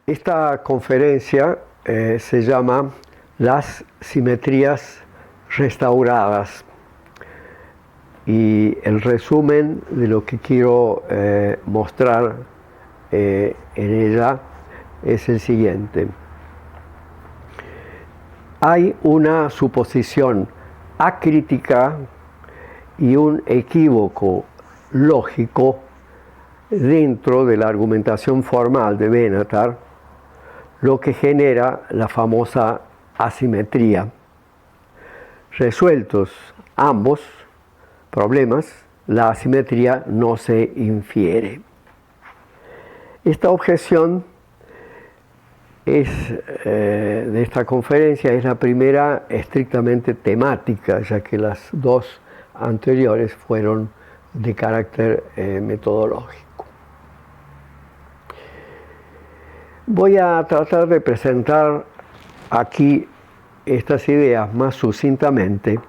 Esta conferencia se llama Las simetrías restauradas, y el resumen de lo que quiero mostrar en ella es el siguiente. Hay una suposición acrítica y un equívoco lógico dentro de la argumentación formal de Benatar, lo que genera la famosa asimetría. Resueltos ambos problemas, la asimetría no se infiere. Esta objeción de esta conferencia es la primera estrictamente temática, ya que las dos anteriores fueron de carácter metodológico. Voy a tratar de presentar aquí estas ideas más sucintamente,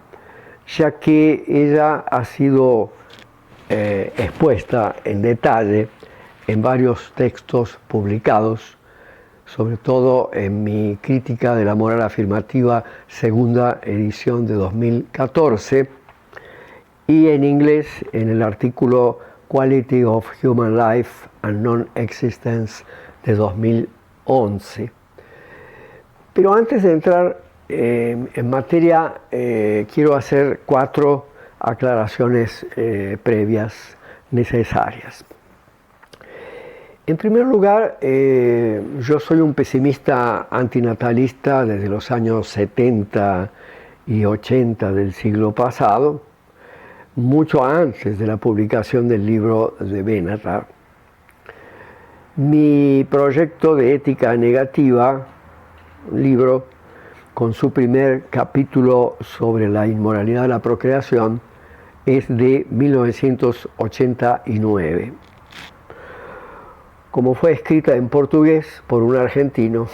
ya que ella ha sido expuesta en detalle en varios textos publicados, sobre todo en mi Crítica de la Moral Afirmativa, segunda edición de 2014, y en inglés en el artículo Quality of Human Life and Non-Existence de 2011. Pero antes de entrar en materia, quiero hacer 4 aclaraciones previas necesarias. En primer lugar, yo soy un pesimista antinatalista desde los años 70 y 80 del siglo pasado, mucho antes de la publicación del libro de Benatar. Mi proyecto de ética negativa, un libro con su primer capítulo sobre la inmoralidad de la procreación, es de 1989. Como fue escrita en portugués por un argentino,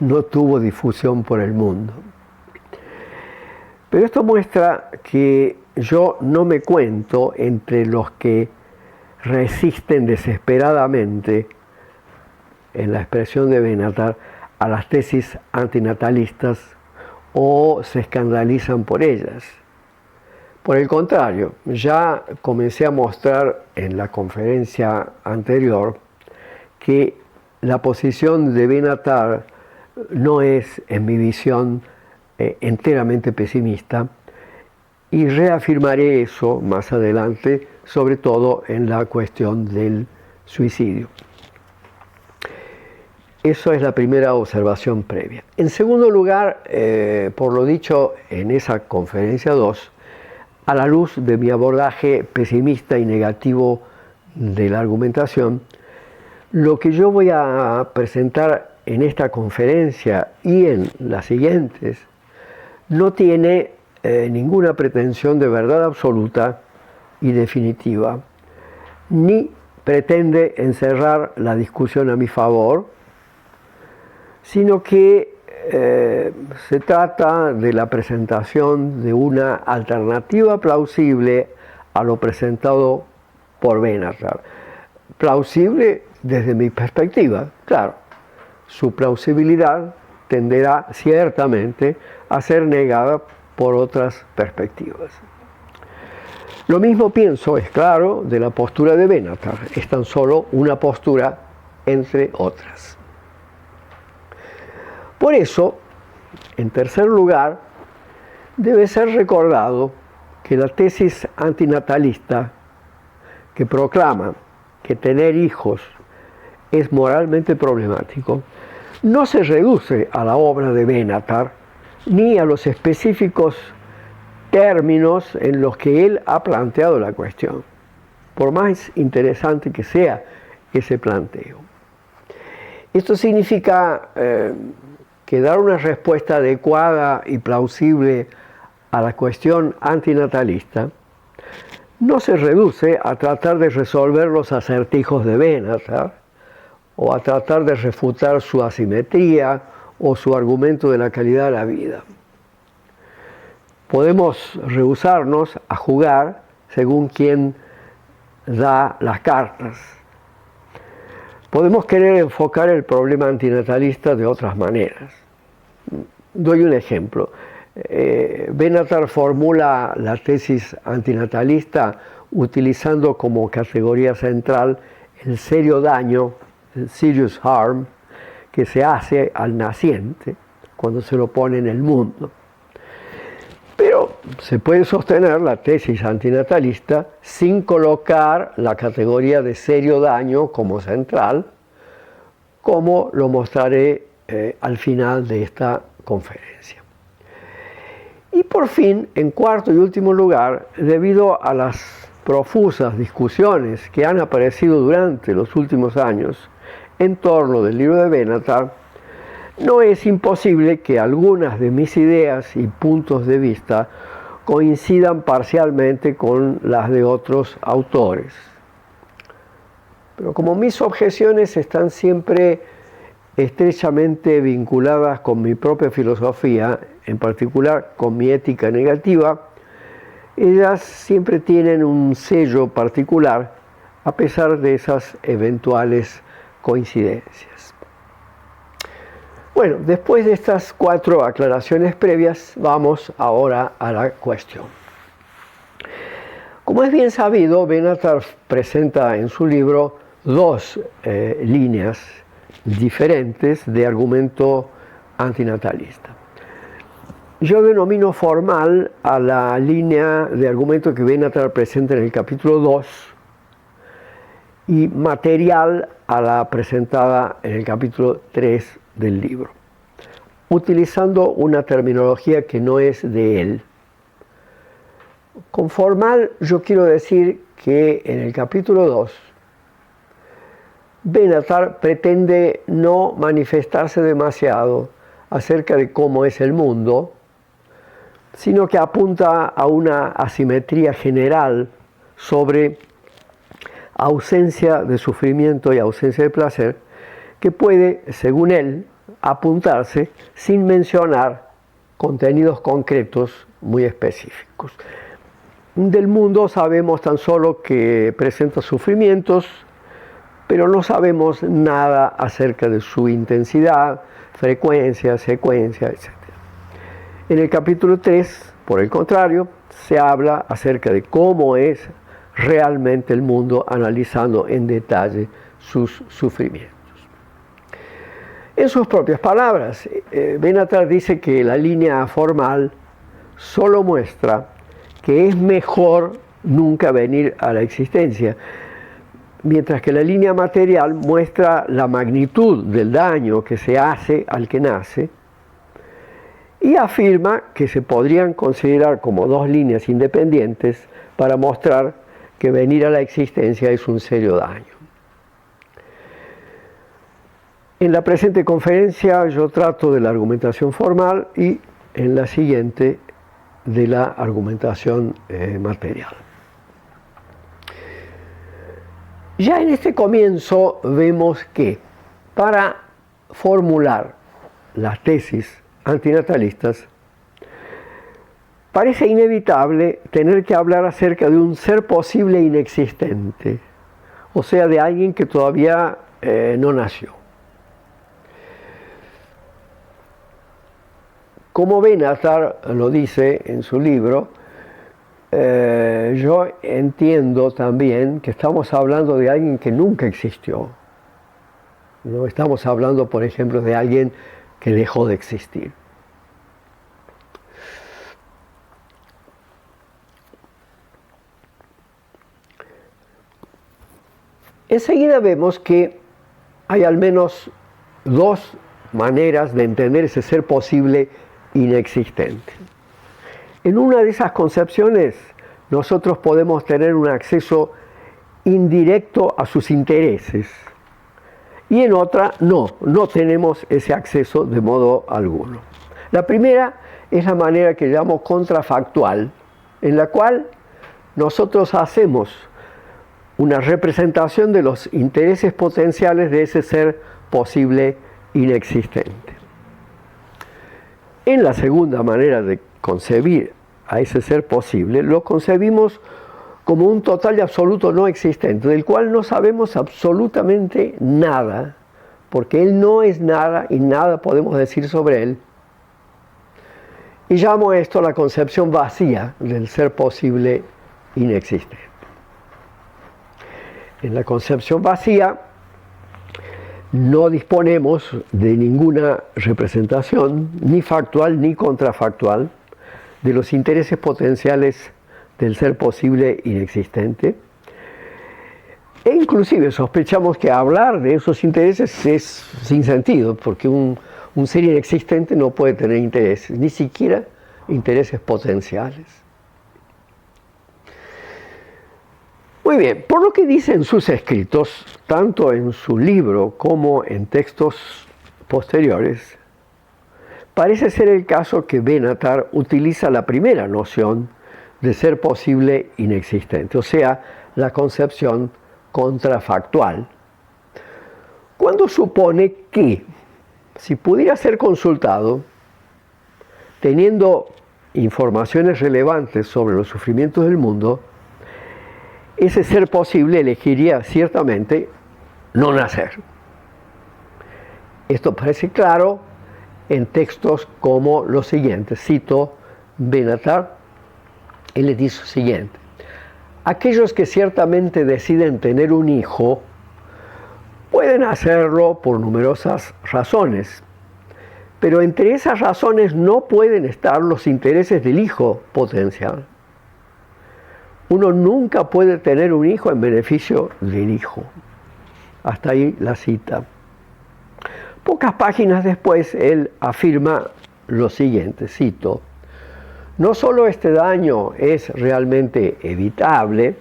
no tuvo difusión por el mundo. Pero esto muestra que yo no me cuento entre los que resisten desesperadamente, en la expresión de Benatar, a las tesis antinatalistas o se escandalizan por ellas. Por el contrario, ya comencé a mostrar en la conferencia anterior que la posición de Benatar no es, en mi visión, enteramente pesimista, y reafirmaré eso más adelante, sobre todo en la cuestión del suicidio. Eso es la primera observación previa. En segundo lugar, por lo dicho en esa conferencia 2, a la luz de mi abordaje pesimista y negativo de la argumentación, lo que yo voy a presentar en esta conferencia y en las siguientes no tiene ninguna pretensión de verdad absoluta y definitiva, ni pretende encerrar la discusión a mi favor, sino que se trata de la presentación de una alternativa plausible a lo presentado por Benatar. Plausible desde mi perspectiva, claro. Su plausibilidad tenderá ciertamente a ser negada por otras perspectivas. Lo mismo pienso, es claro, de la postura de Benatar. Es tan solo una postura entre otras. Por eso, en tercer lugar, debe ser recordado que la tesis antinatalista que proclama que tener hijos es moralmente problemático, no se reduce a la obra de Benatar ni a los específicos términos en los que él ha planteado la cuestión, por más interesante que sea ese planteo. Esto significa que dar una respuesta adecuada y plausible a la cuestión antinatalista no se reduce a tratar de resolver los acertijos de Benatar o a tratar de refutar su asimetría o su argumento de la calidad de la vida. Podemos rehusarnos a jugar según quien da las cartas. podemos querer enfocar el problema antinatalista de otras maneras. Doy un ejemplo. Benatar formula la tesis antinatalista utilizando como categoría central el serio daño, el serious harm, que se hace al naciente cuando se lo pone en el mundo. Pero se puede sostener la tesis antinatalista sin colocar la categoría de serio daño como central, como lo mostraré al final de esta conferencia. Y por fin, en cuarto y último lugar, debido a las profusas discusiones que han aparecido durante los últimos años en torno del libro de Benatar, no es imposible que algunas de mis ideas y puntos de vista coincidan parcialmente con las de otros autores. Pero como mis objeciones están siempre estrechamente vinculadas con mi propia filosofía, en particular con mi ética negativa, ellas siempre tienen un sello particular a pesar de esas eventuales coincidencias. Bueno, después de estas 4 aclaraciones previas, vamos ahora a la cuestión. Como es bien sabido, Benatar presenta en su libro 2 líneas diferentes de argumento antinatalista. Yo denomino formal a la línea de argumento que Benatar presenta en el capítulo 2 y material a la presentada en el capítulo 3 del libro, utilizando una terminología que no es de él. Con formal yo quiero decir que en el capítulo 2 Benatar pretende no manifestarse demasiado acerca de cómo es el mundo, sino que apunta a una asimetría general sobre ausencia de sufrimiento y ausencia de placer, que puede, según él, apuntarse sin mencionar contenidos concretos muy específicos. Del mundo sabemos tan solo que presenta sufrimientos, pero no sabemos nada acerca de su intensidad, frecuencia, secuencia, etc. En el capítulo 3, por el contrario, se habla acerca de cómo es realmente el mundo, analizando en detalle sus sufrimientos. En sus propias palabras, Benatar dice que la línea formal solo muestra que es mejor nunca venir a la existencia, mientras que la línea material muestra la magnitud del daño que se hace al que nace, y afirma que se podrían considerar como 2 líneas independientes para mostrar que venir a la existencia es un serio daño. En la presente conferencia yo trato de la argumentación formal y en la siguiente de la argumentación material. Ya en este comienzo vemos que para formular las tesis antinatalistas parece inevitable tener que hablar acerca de un ser posible inexistente, o sea, de alguien que todavía no nació. Como Benatar lo dice en su libro, yo entiendo también que estamos hablando de alguien que nunca existió. No estamos hablando, por ejemplo, de alguien que dejó de existir. Enseguida vemos que hay al menos 2 maneras de entender ese ser posible inexistente. En una de esas concepciones nosotros podemos tener un acceso indirecto a sus intereses y en otra no tenemos ese acceso de modo alguno. La primera es la manera que llamo contrafactual, en la cual nosotros hacemos una representación de los intereses potenciales de ese ser posible inexistente. En la segunda manera de concebir a ese ser posible, lo concebimos como un total y absoluto no existente, del cual no sabemos absolutamente nada, porque Él no es nada y nada podemos decir sobre Él. Y llamo a esto la concepción vacía del ser posible inexistente. En la concepción vacía no disponemos de ninguna representación, ni factual ni contrafactual, de los intereses potenciales del ser posible inexistente. E inclusive sospechamos que hablar de esos intereses es sin sentido, porque un ser inexistente no puede tener intereses, ni siquiera intereses potenciales. Muy bien, por lo que dice en sus escritos, tanto en su libro como en textos posteriores, parece ser el caso que Benatar utiliza la primera noción de ser posible inexistente, o sea, la concepción contrafactual, cuando supone que, si pudiera ser consultado, teniendo informaciones relevantes sobre los sufrimientos del mundo, ese ser posible elegiría ciertamente no nacer. Esto parece claro en textos como los siguientes. Cito Benatar, él le dice lo siguiente: aquellos que ciertamente deciden tener un hijo pueden hacerlo por numerosas razones, pero entre esas razones no pueden estar los intereses del hijo potencial. Uno nunca puede tener un hijo en beneficio del hijo. Hasta ahí la cita. Pocas páginas después, él afirma lo siguiente, cito: no solo este daño es realmente evitable,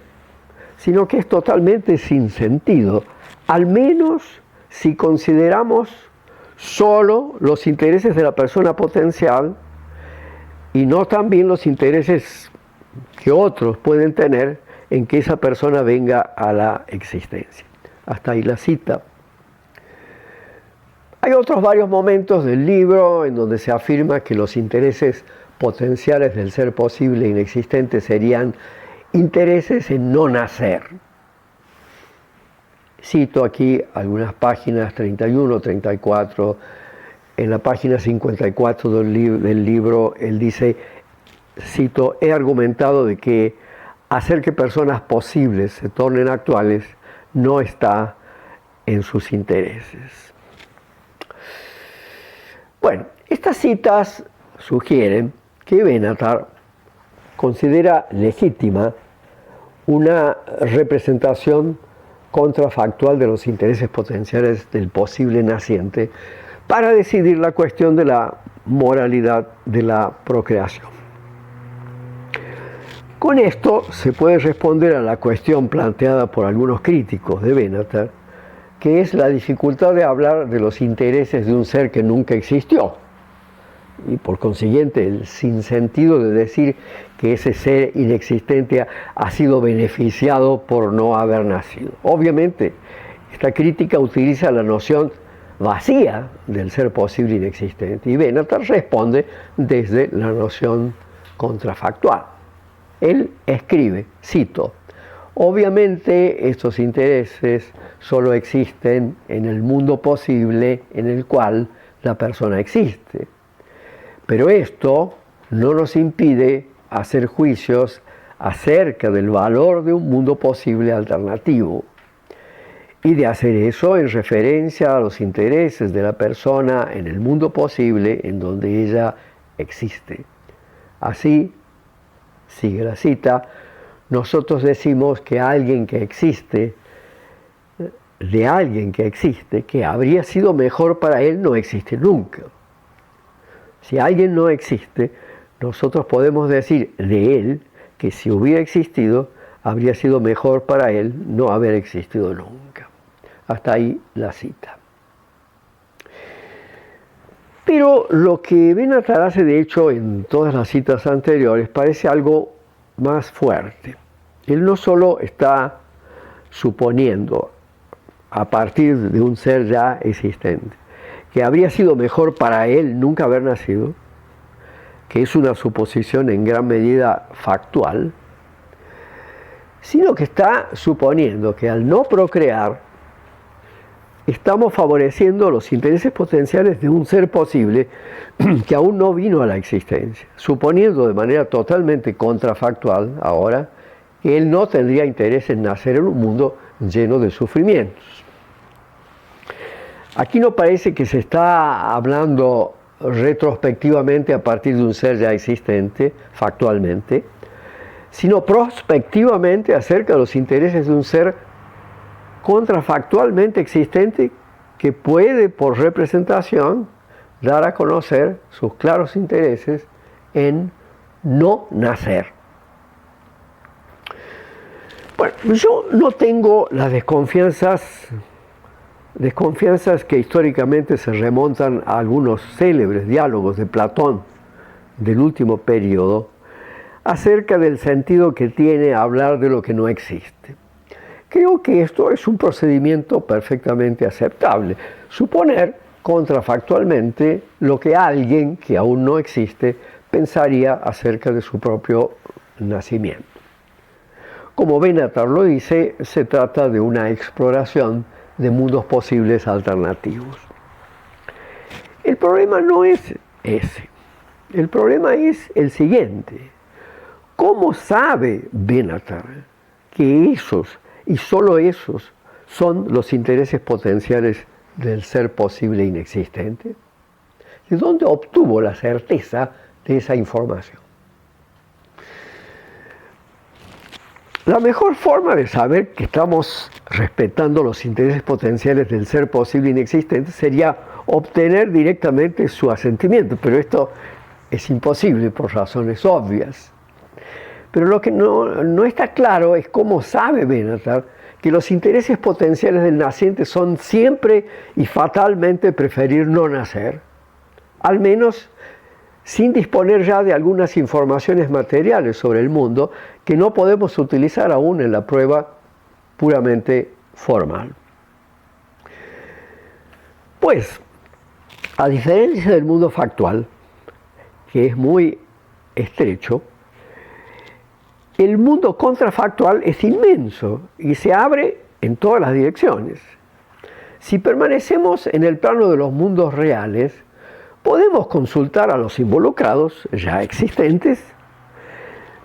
sino que es totalmente sin sentido, al menos si consideramos solo los intereses de la persona potencial y no también los intereses que otros pueden tener en que esa persona venga a la existencia. Hasta ahí la cita. Hay otros varios momentos del libro en donde se afirma que los intereses potenciales del ser posible e inexistente serían intereses en no nacer. Cito aquí algunas páginas 31, 34. En la página 54 del libro, él dice, cito: he argumentado de que hacer que personas posibles se tornen actuales no está en sus intereses. Bueno, estas citas sugieren que Benatar considera legítima una representación contrafactual de los intereses potenciales del posible naciente para decidir la cuestión de la moralidad de la procreación. Con esto se puede responder a la cuestión planteada por algunos críticos de Benatar, que es la dificultad de hablar de los intereses de un ser que nunca existió, y por consiguiente el sinsentido de decir que ese ser inexistente ha sido beneficiado por no haber nacido. Obviamente, esta crítica utiliza la noción vacía del ser posible inexistente, y Benatar responde desde la noción contrafactual. Él escribe, cito: obviamente estos intereses solo existen en el mundo posible en el cual la persona existe. Pero esto no nos impide hacer juicios acerca del valor de un mundo posible alternativo, y de hacer eso en referencia a los intereses de la persona en el mundo posible en donde ella existe. Así, sigue la cita, nosotros decimos que alguien que existe, de alguien que existe, que habría sido mejor para él no existe nunca. Si alguien no existe, nosotros podemos decir de él que si hubiera existido, habría sido mejor para él no haber existido nunca. Hasta ahí la cita. Pero lo que Benatar hace, de hecho, en todas las citas anteriores, parece algo más fuerte. Él no solo está suponiendo, a partir de un ser ya existente, que habría sido mejor para él nunca haber nacido, que es una suposición en gran medida factual, sino que está suponiendo que al no procrear, estamos favoreciendo los intereses potenciales de un ser posible que aún no vino a la existencia, suponiendo de manera totalmente contrafactual ahora que él no tendría interés en nacer en un mundo lleno de sufrimientos. Aquí no parece que se está hablando retrospectivamente a partir de un ser ya existente, factualmente, sino prospectivamente acerca de los intereses de un ser contrafactualmente existente que puede, por representación, dar a conocer sus claros intereses en no nacer. Bueno, yo no tengo las desconfianzas que históricamente se remontan a algunos célebres diálogos de Platón del último periodo acerca del sentido que tiene hablar de lo que no existe. Creo que esto es un procedimiento perfectamente aceptable. Suponer contrafactualmente lo que alguien que aún no existe pensaría acerca de su propio nacimiento. Como Benatar lo dice, se trata de una exploración de mundos posibles alternativos. El problema no es ese. El problema es el siguiente. ¿Cómo sabe Benatar que esos y solo esos son los intereses potenciales del ser posible inexistente? ¿De dónde obtuvo la certeza de esa información? La mejor forma de saber que estamos respetando los intereses potenciales del ser posible inexistente sería obtener directamente su asentimiento, pero esto es imposible por razones obvias. Pero lo que no está claro es cómo sabe Benatar que los intereses potenciales del naciente son siempre y fatalmente preferir no nacer, al menos sin disponer ya de algunas informaciones materiales sobre el mundo que no podemos utilizar aún en la prueba puramente formal. Pues, a diferencia del mundo factual, que es muy estrecho, el mundo contrafactual es inmenso y se abre en todas las direcciones. Si permanecemos en el plano de los mundos reales, podemos consultar a los involucrados ya existentes,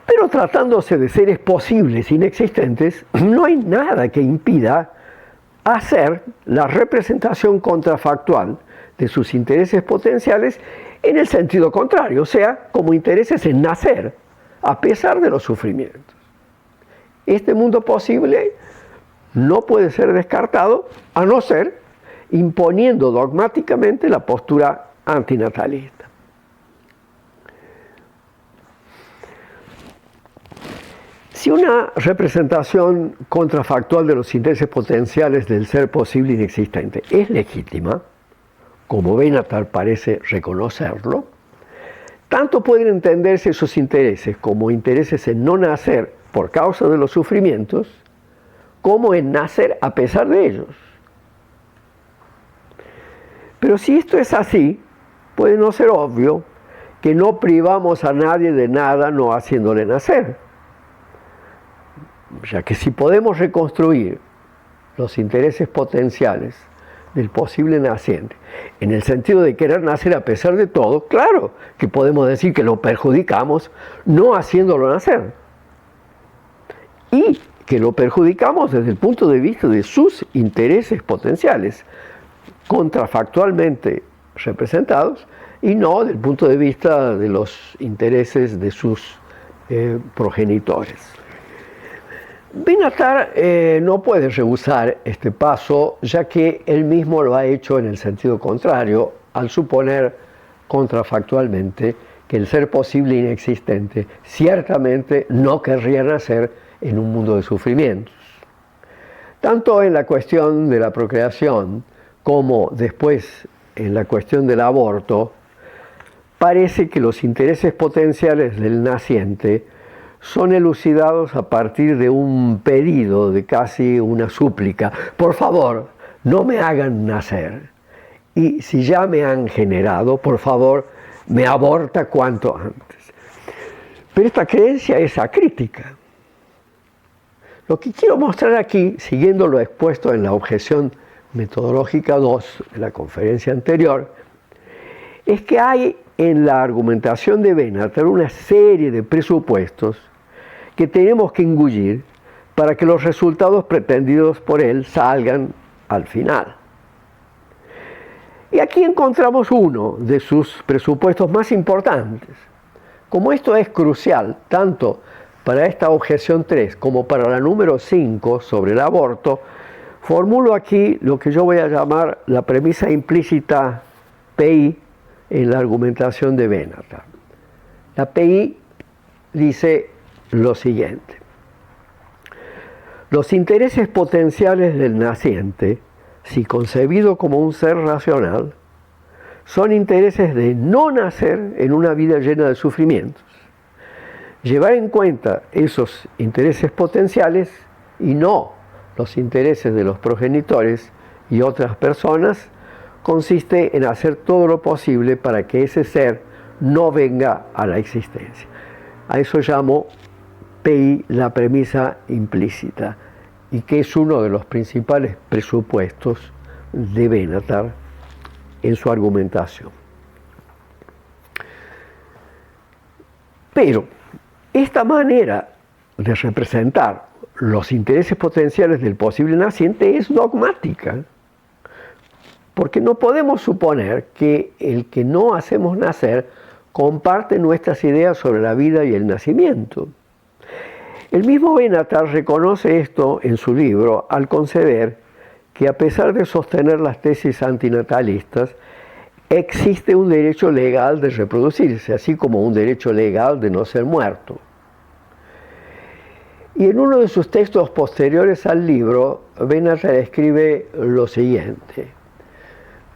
pero tratándose de seres posibles inexistentes, no hay nada que impida hacer la representación contrafactual de sus intereses potenciales en el sentido contrario, o sea, como intereses en nacer, a pesar de los sufrimientos. Este mundo posible no puede ser descartado a no ser imponiendo dogmáticamente la postura antinatalista. Si una representación contrafactual de los intereses potenciales del ser posible inexistente es legítima, como Benatar parece reconocerlo, tanto pueden entenderse esos intereses como intereses en no nacer por causa de los sufrimientos, como en nacer a pesar de ellos. Pero si esto es así, puede no ser obvio que no privamos a nadie de nada no haciéndole nacer, ya que si podemos reconstruir los intereses potenciales del posible naciente, en el sentido de querer nacer a pesar de todo, claro que podemos decir que lo perjudicamos no haciéndolo nacer. Y que lo perjudicamos desde el punto de vista de sus intereses potenciales, contrafactualmente representados, y no desde el punto de vista de los intereses de sus progenitores. Benatar no puede rehusar este paso, ya que él mismo lo ha hecho en el sentido contrario, al suponer contrafactualmente que el ser posible inexistente ciertamente no querría nacer en un mundo de sufrimientos. Tanto en la cuestión de la procreación como después en la cuestión del aborto, parece que los intereses potenciales del naciente son elucidados a partir de un pedido, de casi una súplica. Por favor, no me hagan nacer. Y si ya me han generado, por favor, me aborta cuanto antes. Pero esta creencia es acrítica. Lo que quiero mostrar aquí, siguiendo lo expuesto en la objeción metodológica 2 de la conferencia anterior, es que hay en la argumentación de Benatar una serie de presupuestos que tenemos que engullir para que los resultados pretendidos por él salgan al final. Y aquí encontramos uno de sus presupuestos más importantes. Como esto es crucial tanto para esta objeción 3 como para la número 5 sobre el aborto, formulo aquí lo que yo voy a llamar la premisa implícita PI en la argumentación de Benatar. La PI dice lo siguiente: los intereses potenciales del naciente, si concebido como un ser racional, son intereses de no nacer en una vida llena de sufrimientos. Llevar en cuenta esos intereses potenciales y no los intereses de los progenitores y otras personas consiste en hacer todo lo posible para que ese ser no venga a la existencia. A eso llamo PI la premisa implícita, y que es uno de los principales presupuestos de Benatar en su argumentación. Pero esta manera de representar los intereses potenciales del posible naciente es dogmática, porque no podemos suponer que el que no hacemos nacer comparte nuestras ideas sobre la vida y el nacimiento. El mismo Benatar reconoce esto en su libro al conceder que, a pesar de sostener las tesis antinatalistas, existe un derecho legal de reproducirse, así como un derecho legal de no ser muerto. Y en uno de sus textos posteriores al libro, Benatar escribe lo siguiente.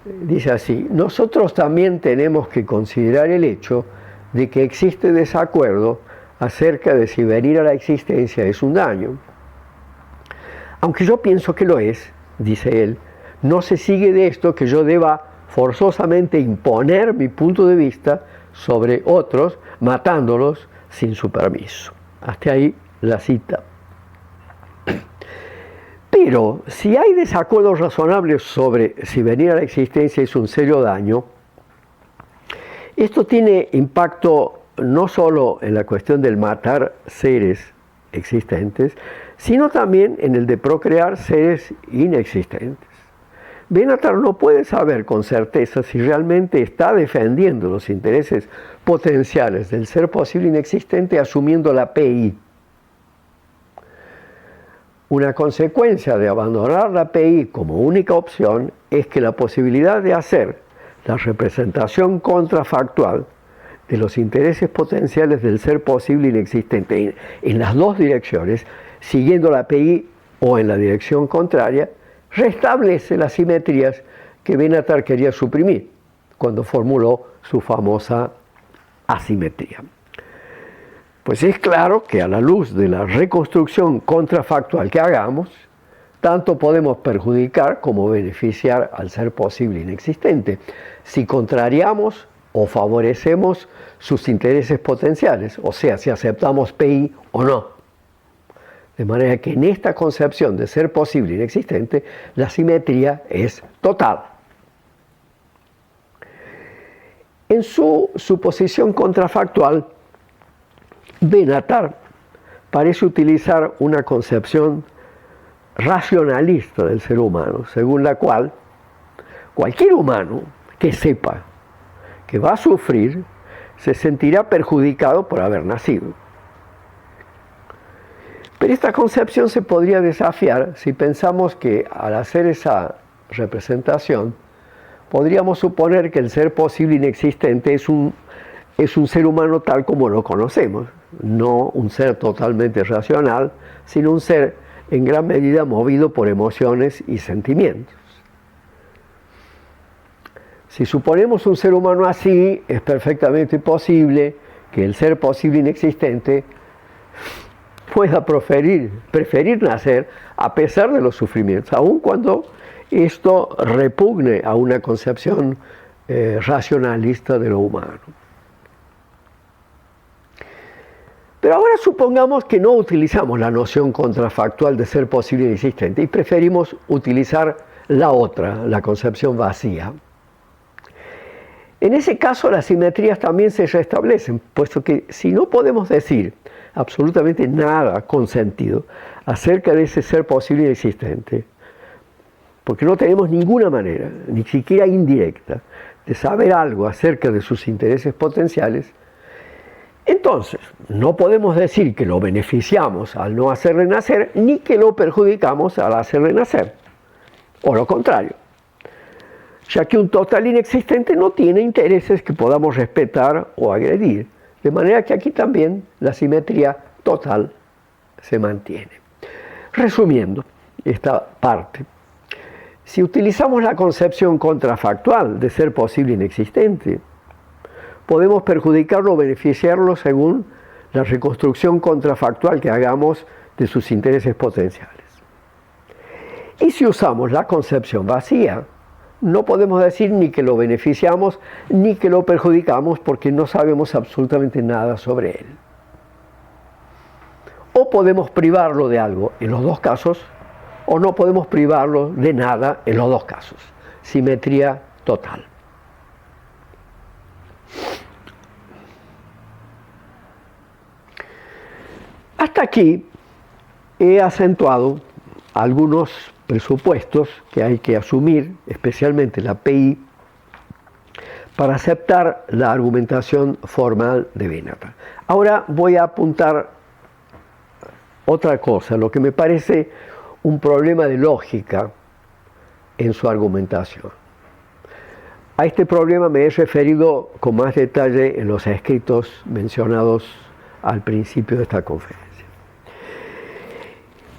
Dice así: nosotros también tenemos que considerar el hecho de que existe desacuerdo acerca de si venir a la existencia es un daño. Aunque yo pienso que lo es, dice él, no se sigue de esto que yo deba forzosamente imponer mi punto de vista sobre otros, matándolos sin su permiso. Hasta ahí la cita. Pero si hay desacuerdos razonables sobre si venir a la existencia es un serio daño, esto tiene impacto no solo en la cuestión del matar seres existentes, sino también en el de procrear seres inexistentes. Benatar no puede saber con certeza si realmente está defendiendo los intereses potenciales del ser posible inexistente asumiendo la PI. Una consecuencia de abandonar la PI como única opción es que la posibilidad de hacer la representación contrafactual de los intereses potenciales del ser posible inexistente en las dos direcciones, siguiendo la PI o en la dirección contraria, restablece las simetrías que Benatar quería suprimir cuando formuló su famosa asimetría. Pues es claro que a la luz de la reconstrucción contrafactual que hagamos, tanto podemos perjudicar como beneficiar al ser posible inexistente, si contrariamos o favorecemos sus intereses potenciales, o sea, si aceptamos PI o no. De manera que en esta concepción de ser posible inexistente, la simetría es total. En su suposición contrafactual, Benatar parece utilizar una concepción racionalista del ser humano, según la cual cualquier humano que sepa que va a sufrir se sentirá perjudicado por haber nacido. Pero esta concepción se podría desafiar si pensamos que al hacer esa representación podríamos suponer que el ser posible inexistente es un ser humano tal como lo conocemos, no un ser totalmente racional, sino un ser en gran medida movido por emociones y sentimientos. Si suponemos un ser humano así, es perfectamente posible que el ser posible inexistente pueda preferir nacer a pesar de los sufrimientos, aun cuando esto repugne a una concepción racionalista de lo humano. Pero ahora supongamos que no utilizamos la noción contrafactual de ser posible e inexistente y preferimos utilizar la otra, la concepción vacía. En ese caso las simetrías también se restablecen, puesto que si no podemos decir absolutamente nada con sentido acerca de ese ser posible e inexistente, porque no tenemos ninguna manera, ni siquiera indirecta, de saber algo acerca de sus intereses potenciales, entonces no podemos decir que lo beneficiamos al no hacerle nacer, ni que lo perjudicamos al hacerle nacer, o lo contrario, ya que un total inexistente no tiene intereses que podamos respetar o agredir, de manera que aquí también la simetría total se mantiene. Resumiendo esta parte, si utilizamos la concepción contrafactual de ser posible e inexistente, podemos perjudicarlo o beneficiarlo según la reconstrucción contrafactual que hagamos de sus intereses potenciales. Y si usamos la concepción vacía, no podemos decir ni que lo beneficiamos ni que lo perjudicamos porque no sabemos absolutamente nada sobre él. O podemos privarlo de algo en los dos casos, o no podemos privarlo de nada en los dos casos. Simetría total. Hasta aquí he acentuado algunos presupuestos que hay que asumir, especialmente la PI, para aceptar la argumentación formal de Benatar. Ahora voy a apuntar otra cosa, lo que me parece un problema de lógica en su argumentación. A este problema me he referido con más detalle en los escritos mencionados al principio de esta conferencia.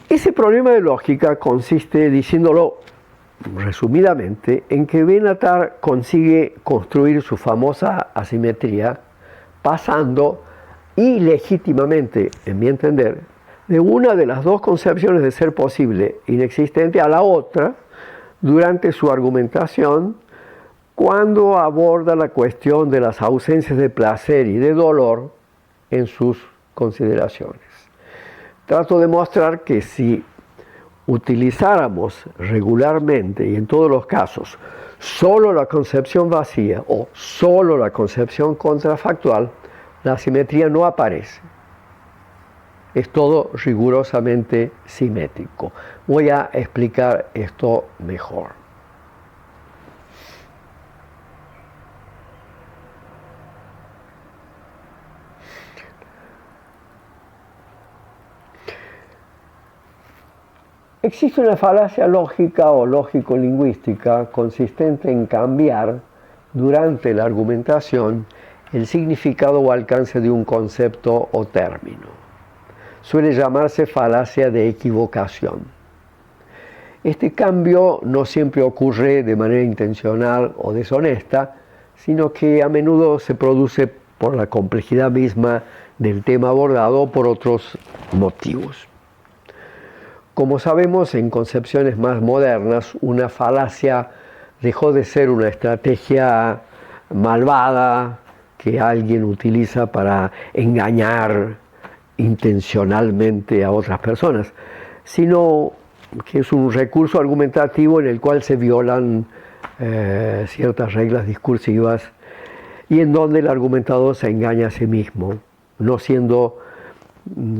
Ese problema de lógica consiste, diciéndolo resumidamente, en que Benatar consigue construir su famosa asimetría pasando ilegítimamente, en mi entender, de una de las dos concepciones de ser posible inexistente a la otra durante su argumentación cuando aborda la cuestión de las ausencias de placer y de dolor en sus consideraciones. Trato de mostrar que si utilizáramos regularmente y en todos los casos solo la concepción vacía o solo la concepción contrafactual, la simetría no aparece. Es todo rigurosamente simétrico. Voy a explicar esto mejor. Existe una falacia lógica o lógico-lingüística consistente en cambiar durante la argumentación el significado o alcance de un concepto o término. Suele llamarse falacia de equivocación. Este cambio no siempre ocurre de manera intencional o deshonesta, sino que a menudo se produce por la complejidad misma del tema abordado o por otros motivos. Como sabemos, en concepciones más modernas, una falacia dejó de ser una estrategia malvada que alguien utiliza para engañar intencionalmente a otras personas, sino que es un recurso argumentativo en el cual se violan ciertas reglas discursivas y en donde el argumentador se engaña a sí mismo, no siendo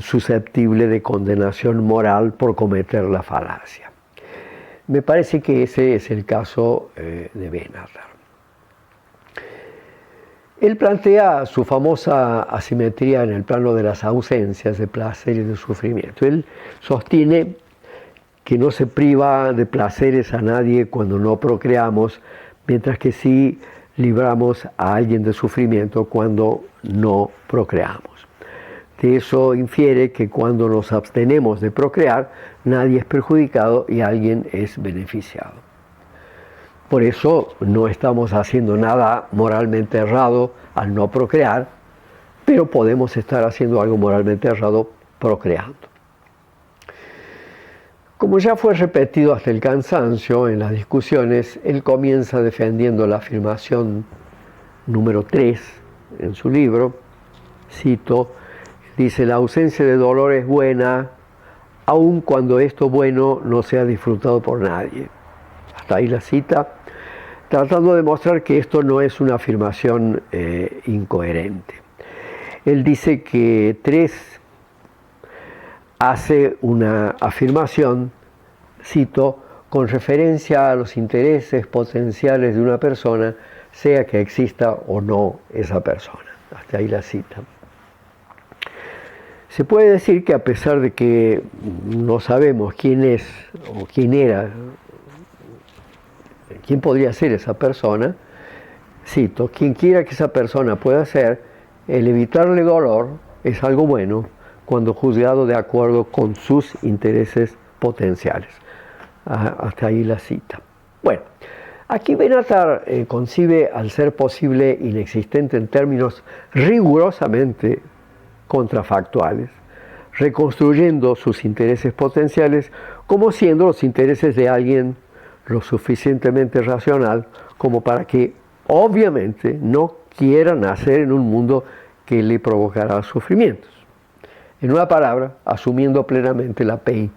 susceptible de condenación moral por cometer la falacia. Me parece que ese es el caso de Benatar. Él plantea su famosa asimetría en el plano de las ausencias de placer y de sufrimiento. Él sostiene que no se priva de placeres a nadie cuando no procreamos, mientras que sí libramos a alguien de sufrimiento cuando no procreamos. De eso infiere que cuando nos abstenemos de procrear, nadie es perjudicado y alguien es beneficiado. Por eso no estamos haciendo nada moralmente errado al no procrear, pero podemos estar haciendo algo moralmente errado procreando. Como ya fue repetido hasta el cansancio en las discusiones, él comienza defendiendo la afirmación número 3 en su libro, cito: dice, la ausencia de dolor es buena, aun cuando esto bueno no sea disfrutado por nadie. Hasta ahí la cita, tratando de mostrar que esto no es una afirmación incoherente. Él dice que 3 hace una afirmación, cito, con referencia a los intereses potenciales de una persona, sea que exista o no esa persona. Hasta ahí la cita. Se puede decir que a pesar de que no sabemos quién es o quién era, quién podría ser esa persona, cito, quien quiera que esa persona pueda ser, el evitarle dolor es algo bueno cuando juzgado de acuerdo con sus intereses potenciales. Hasta ahí la cita. Bueno, aquí Benatar concibe al ser posible inexistente en términos rigurosamente contrafactuales, reconstruyendo sus intereses potenciales como siendo los intereses de alguien lo suficientemente racional como para que obviamente no quiera nacer en un mundo que le provocará sufrimientos. En una palabra, asumiendo plenamente la PI.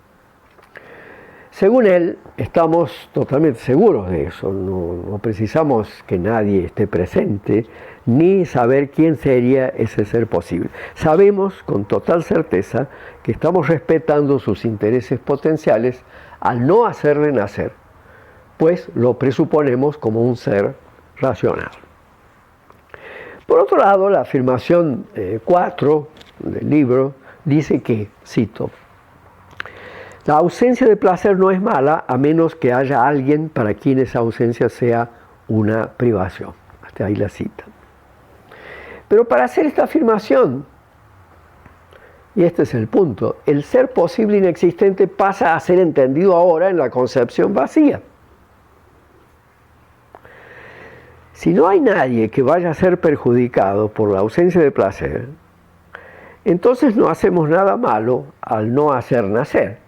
Según él, estamos totalmente seguros de eso, no precisamos que nadie esté presente, ni saber quién sería ese ser posible. Sabemos con total certeza que estamos respetando sus intereses potenciales al no hacerle nacer, pues lo presuponemos como un ser racional. Por otro lado, la afirmación 4 del libro dice que, cito, la ausencia de placer no es mala a menos que haya alguien para quien esa ausencia sea una privación. Hasta ahí la cita. Pero para hacer esta afirmación, y este es el punto, el ser posible inexistente pasa a ser entendido ahora en la concepción vacía. Si no hay nadie que vaya a ser perjudicado por la ausencia de placer, entonces no hacemos nada malo al no hacer nacer,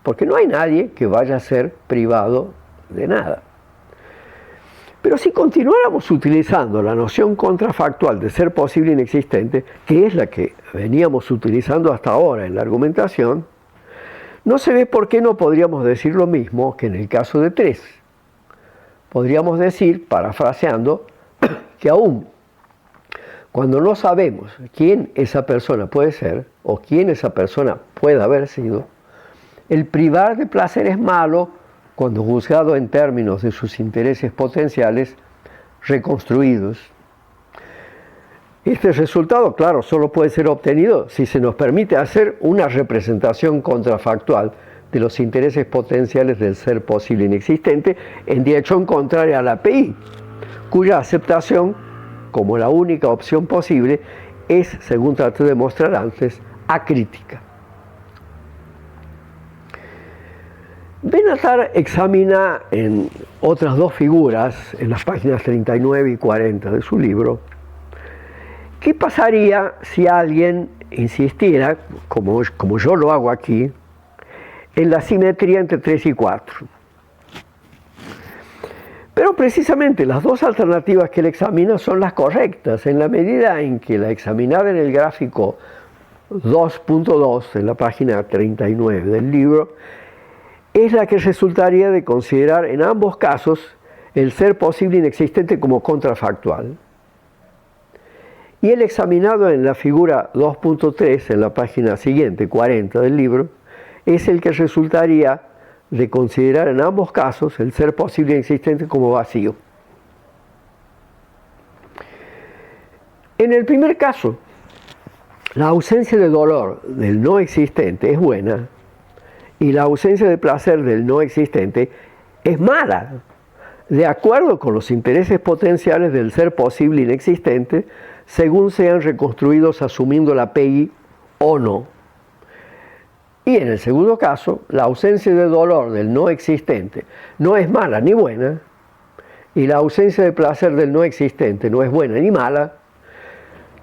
porque no hay nadie que vaya a ser privado de nada. Pero si continuáramos utilizando la noción contrafactual de ser posible inexistente, que es la que veníamos utilizando hasta ahora en la argumentación, no se ve por qué no podríamos decir lo mismo que en el caso de 3. Podríamos decir, parafraseando, que aún cuando no sabemos quién esa persona puede ser o quién esa persona puede haber sido, el privar de placer es malo cuando juzgado en términos de sus intereses potenciales reconstruidos. Este resultado, claro, solo puede ser obtenido si se nos permite hacer una representación contrafactual de los intereses potenciales del ser posible inexistente en dirección contraria a la PI, cuya aceptación, como la única opción posible, es, según traté de mostrar antes, acrítica. Benatar examina en otras 2 figuras, en las páginas 39 y 40 de su libro, qué pasaría si alguien insistiera, como yo lo hago aquí, en la simetría entre 3 y 4. Pero precisamente las 2 alternativas que él examina son las correctas, en la medida en que la examinada en el gráfico 2.2, en la página 39 del libro, es la que resultaría de considerar en ambos casos el ser posible inexistente como contrafactual. Y el examinado en la figura 2.3, en la página siguiente, 40 del libro, es el que resultaría de considerar en ambos casos el ser posible inexistente como vacío. En el primer caso, la ausencia de dolor del no existente es buena y la ausencia de placer del no existente es mala, de acuerdo con los intereses potenciales del ser posible inexistente, según sean reconstruidos asumiendo la PI o no. Y en el segundo caso, la ausencia de dolor del no existente no es mala ni buena, y la ausencia de placer del no existente no es buena ni mala,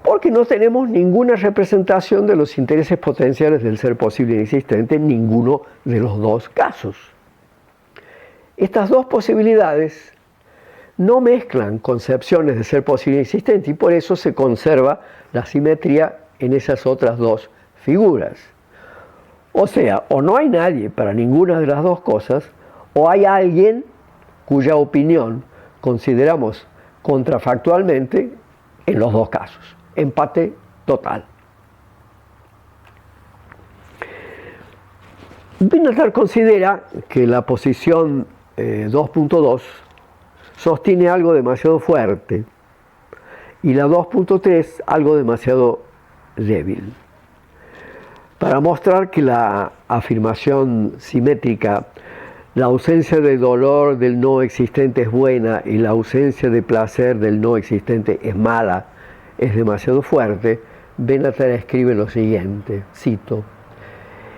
porque no tenemos ninguna representación de los intereses potenciales del ser posible inexistente en ninguno de los 2 casos. Estas 2 posibilidades no mezclan concepciones de ser posible inexistente y por eso se conserva la simetría en esas otras 2 figuras. O sea, o no hay nadie para ninguna de las dos cosas, o hay alguien cuya opinión consideramos contrafactualmente en los dos casos. Empate total. Benatar considera que la posición 2.2 sostiene algo demasiado fuerte y la 2.3 algo demasiado débil. Para mostrar que la afirmación simétrica, la ausencia de dolor del no existente es buena y la ausencia de placer del no existente es mala, es demasiado fuerte, Benatar escribe lo siguiente, cito: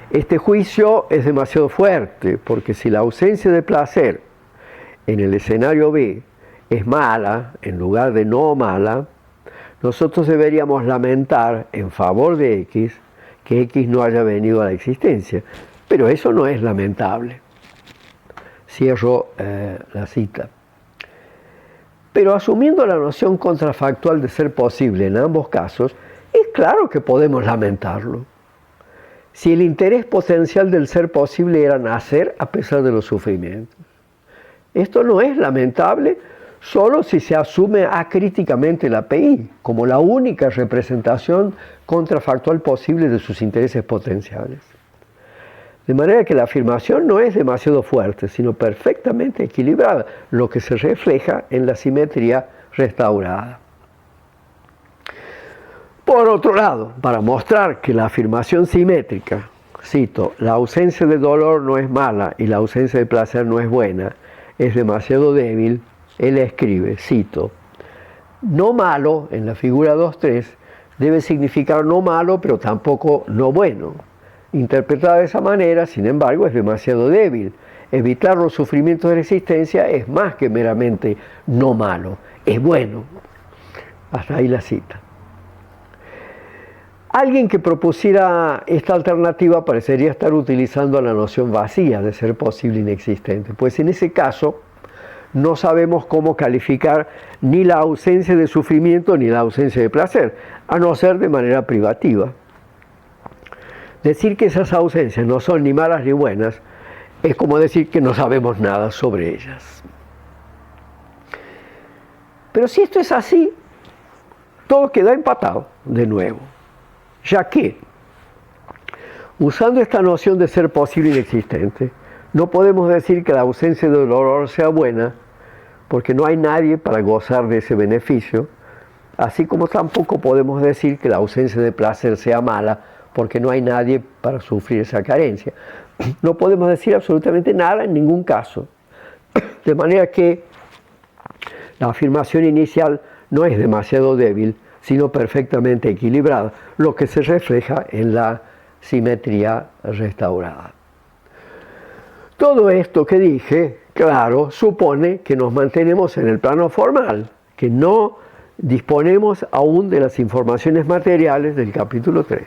este juicio es demasiado fuerte porque si la ausencia de placer en el escenario B es mala en lugar de no mala, nosotros deberíamos lamentar en favor de X que X no haya venido a la existencia. Pero eso no es lamentable. Cierro la cita. Pero asumiendo la noción contrafactual de ser posible en ambos casos, es claro que podemos lamentarlo. Si el interés potencial del ser posible era nacer a pesar de los sufrimientos. Esto no es lamentable solo si se asume acríticamente la API como la única representación contrafactual posible de sus intereses potenciales. De manera que la afirmación no es demasiado fuerte, sino perfectamente equilibrada, lo que se refleja en la simetría restaurada. Por otro lado, para mostrar que la afirmación simétrica, cito, la ausencia de dolor no es mala y la ausencia de placer no es buena, es demasiado débil, él escribe, cito, no malo en la figura 2.3 debe significar no malo, pero tampoco no bueno. Interpretada de esa manera, sin embargo, es demasiado débil. Evitar los sufrimientos de la existencia es más que meramente no malo, es bueno. Hasta ahí la cita. Alguien que propusiera esta alternativa parecería estar utilizando la noción vacía de ser posible inexistente, pues en ese caso no sabemos cómo calificar ni la ausencia de sufrimiento ni la ausencia de placer, a no ser de manera privativa. Decir que esas ausencias no son ni malas ni buenas es como decir que no sabemos nada sobre ellas. Pero si esto es así, todo queda empatado de nuevo, ya que, usando esta noción de ser posible inexistente, no podemos decir que la ausencia de dolor sea buena, porque no hay nadie para gozar de ese beneficio, así como tampoco podemos decir que la ausencia de placer sea mala, porque no hay nadie para sufrir esa carencia. No podemos decir absolutamente nada en ningún caso. De manera que la afirmación inicial no es demasiado débil, sino perfectamente equilibrada, lo que se refleja en la simetría restaurada. Todo esto que dije, claro, supone que nos mantenemos en el plano formal, que no disponemos aún de las informaciones materiales del capítulo 3.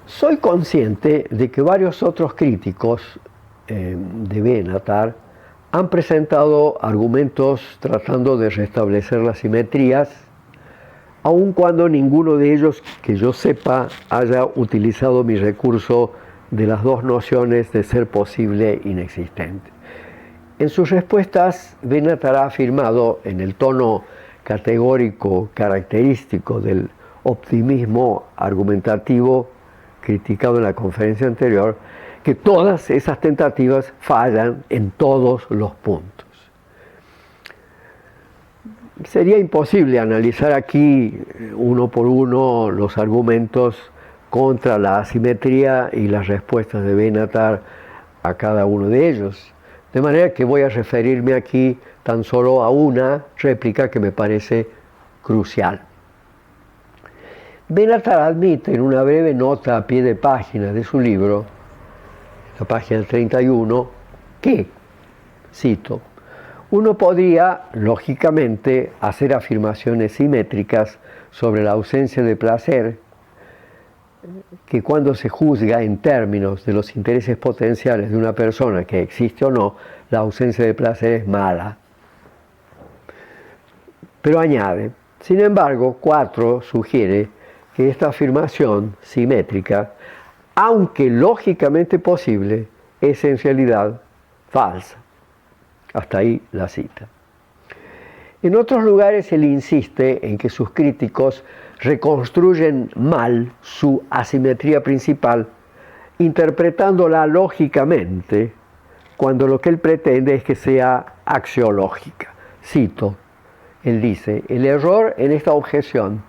Soy consciente de que varios otros críticos de Benatar han presentado argumentos tratando de restablecer las simetrías, aun cuando ninguno de ellos, que yo sepa, haya utilizado mi recurso de las dos nociones de ser posible e inexistente. En sus respuestas, Benatar ha afirmado, en el tono categórico característico del optimismo argumentativo criticado en la conferencia anterior, que todas esas tentativas fallan en todos los puntos. Sería imposible analizar aquí uno por uno los argumentos contra la asimetría y las respuestas de Benatar a cada uno de ellos. De manera que voy a referirme aquí tan solo a una réplica que me parece crucial. Benatar admite en una breve nota a pie de página de su libro, la página 31, que, cito, uno podría, lógicamente, hacer afirmaciones simétricas sobre la ausencia de placer, que cuando se juzga en términos de los intereses potenciales de una persona, que existe o no, la ausencia de placer es mala. Pero añade, sin embargo, 4 sugiere que esta afirmación simétrica, aunque lógicamente posible, es en realidad falsa. Hasta ahí la cita. En otros lugares él insiste en que sus críticos reconstruyen mal su asimetría principal, interpretándola lógicamente, cuando lo que él pretende es que sea axiológica. Cito, él dice, el error en esta objeción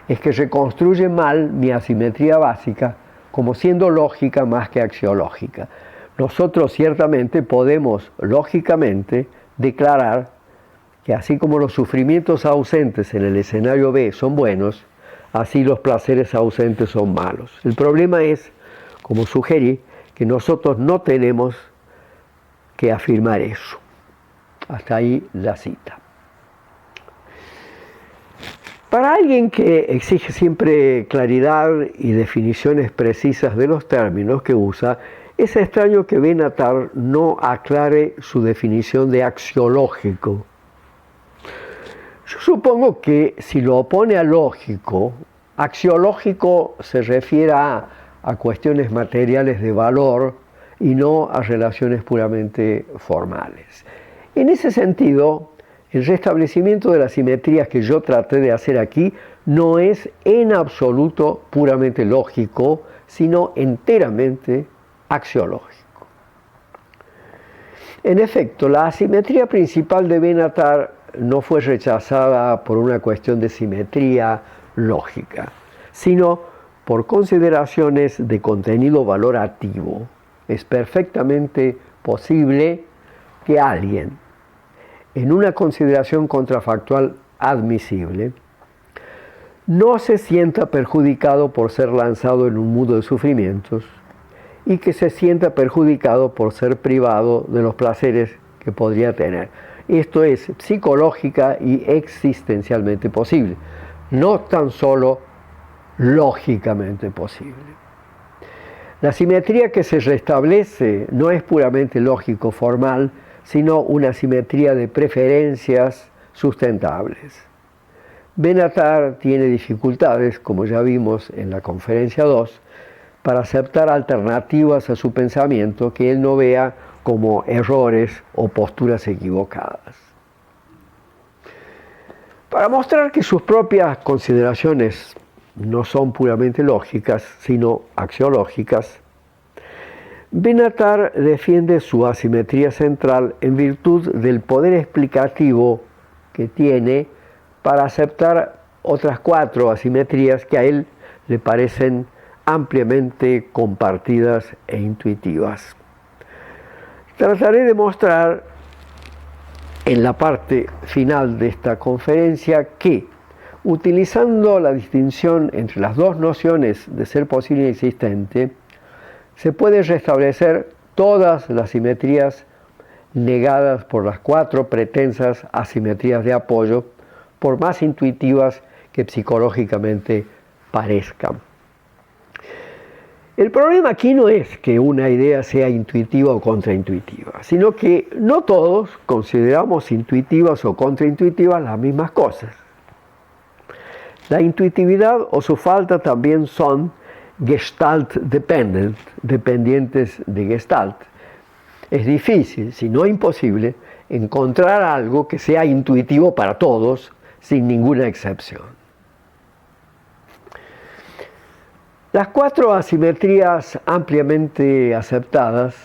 es que reconstruye mal mi asimetría básica como siendo lógica más que axiológica. Nosotros ciertamente podemos lógicamente declarar que así como los sufrimientos ausentes en el escenario B son buenos, así los placeres ausentes son malos. El problema es, como sugerí, que nosotros no tenemos que afirmar eso. Hasta ahí la cita. Para alguien que exige siempre claridad y definiciones precisas de los términos que usa, es extraño que Benatar no aclare su definición de axiológico. Yo supongo que si lo opone a lógico, axiológico se refiere a cuestiones materiales de valor y no a relaciones puramente formales. En ese sentido, el restablecimiento de las simetrías que yo traté de hacer aquí no es en absoluto puramente lógico, sino enteramente axiológico. En efecto, la asimetría principal de Benatar no fue rechazada por una cuestión de simetría lógica, sino por consideraciones de contenido valorativo. Es perfectamente posible que alguien, en una consideración contrafactual admisible, no se sienta perjudicado por ser lanzado en un mundo de sufrimientos y que se sienta perjudicado por ser privado de los placeres que podría tener. Esto es psicológica y existencialmente posible, no tan solo lógicamente posible. La simetría que se restablece no es puramente lógico-formal, sino una simetría de preferencias sustentables. Benatar tiene dificultades, como ya vimos en la conferencia 2, para aceptar alternativas a su pensamiento que él no vea como errores o posturas equivocadas. Para mostrar que sus propias consideraciones no son puramente lógicas, sino axiológicas, Benatar defiende su asimetría central en virtud del poder explicativo que tiene para aceptar otras 4 asimetrías que a él le parecen ampliamente compartidas e intuitivas. Trataré de mostrar en la parte final de esta conferencia que, utilizando la distinción entre las 2 nociones de ser posible e inexistente, se puede restablecer todas las simetrías negadas por las 4 pretensas asimetrías de apoyo, por más intuitivas que psicológicamente parezcan. El problema aquí no es que una idea sea intuitiva o contraintuitiva, sino que no todos consideramos intuitivas o contraintuitivas las mismas cosas. La intuitividad o su falta también son Gestalt dependent, dependientes de Gestalt. Es difícil, si no imposible, encontrar algo que sea intuitivo para todos, sin ninguna excepción. Las 4 asimetrías ampliamente aceptadas,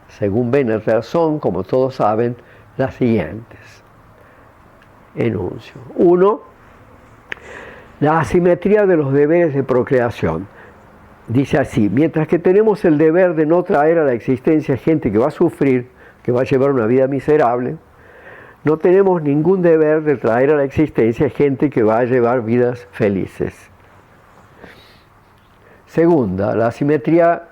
según Benatar, son, como todos saben, las siguientes. Enuncio. 1. La asimetría de los deberes de procreación. Dice así: mientras que tenemos el deber de no traer a la existencia gente que va a sufrir, que va a llevar una vida miserable, no tenemos ningún deber de traer a la existencia gente que va a llevar vidas felices. Segunda, la asimetría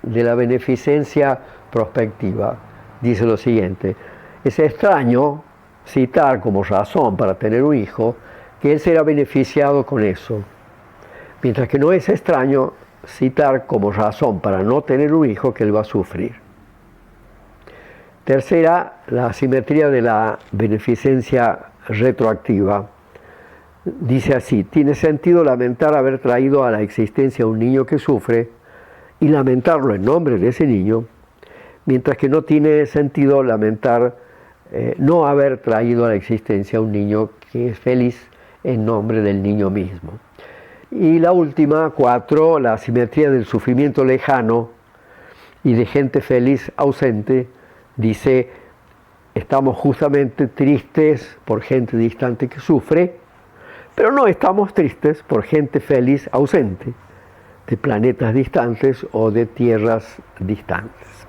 de la beneficencia prospectiva. Dice lo siguiente: es extraño citar como razón para tener un hijo que él será beneficiado con eso, mientras que no es extraño citar como razón para no tener un hijo que él va a sufrir. Tercera, la asimetría de la beneficencia retroactiva. dice así: tiene sentido lamentar haber traído a la existencia a un niño que sufre y lamentarlo en nombre de ese niño, mientras que no tiene sentido lamentar no haber traído a la existencia a un niño que es feliz en nombre del niño mismo. Y la última, 4, la asimetría del sufrimiento lejano y de gente feliz ausente, dice: estamos justamente tristes por gente distante que sufre, pero no estamos tristes por gente feliz ausente, de planetas distantes o de tierras distantes.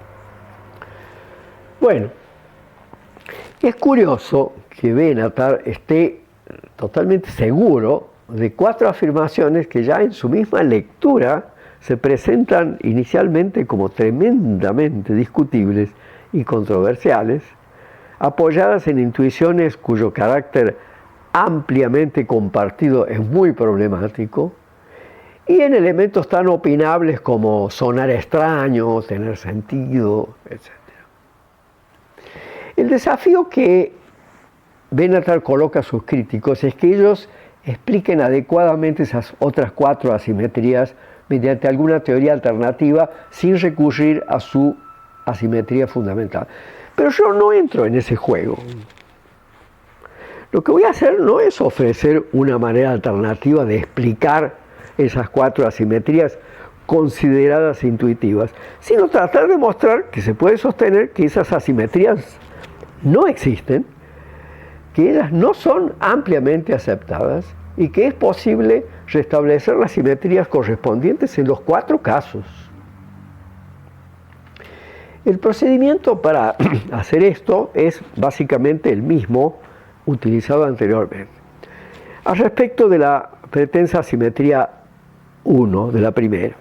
Bueno, es curioso que Benatar esté totalmente seguro de 4 afirmaciones que ya en su misma lectura se presentan inicialmente como tremendamente discutibles y controversiales, apoyadas en intuiciones cuyo carácter ampliamente compartido es muy problemático, y en elementos tan opinables como sonar extraño, tener sentido, etc. El desafío que Benatar coloca a sus críticos es que ellos expliquen adecuadamente esas otras 4 asimetrías mediante alguna teoría alternativa sin recurrir a su asimetría fundamental. Pero yo no entro en ese juego. Lo que voy a hacer no es ofrecer una manera alternativa de explicar esas 4 asimetrías consideradas intuitivas, sino tratar de mostrar que se puede sostener que esas asimetrías no existen, que ellas no son ampliamente aceptadas y que es posible restablecer las simetrías correspondientes en los 4 casos. El procedimiento para hacer esto es básicamente el mismo utilizado anteriormente. Al respecto de la pretensa simetría 1, de la primera,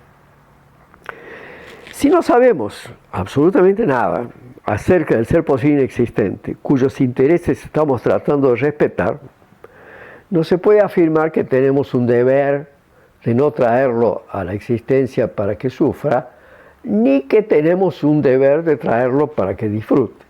si no sabemos absolutamente nada acerca del ser posible inexistente, cuyos intereses estamos tratando de respetar, no se puede afirmar que tenemos un deber de no traerlo a la existencia para que sufra, ni que tenemos un deber de traerlo para que disfrute.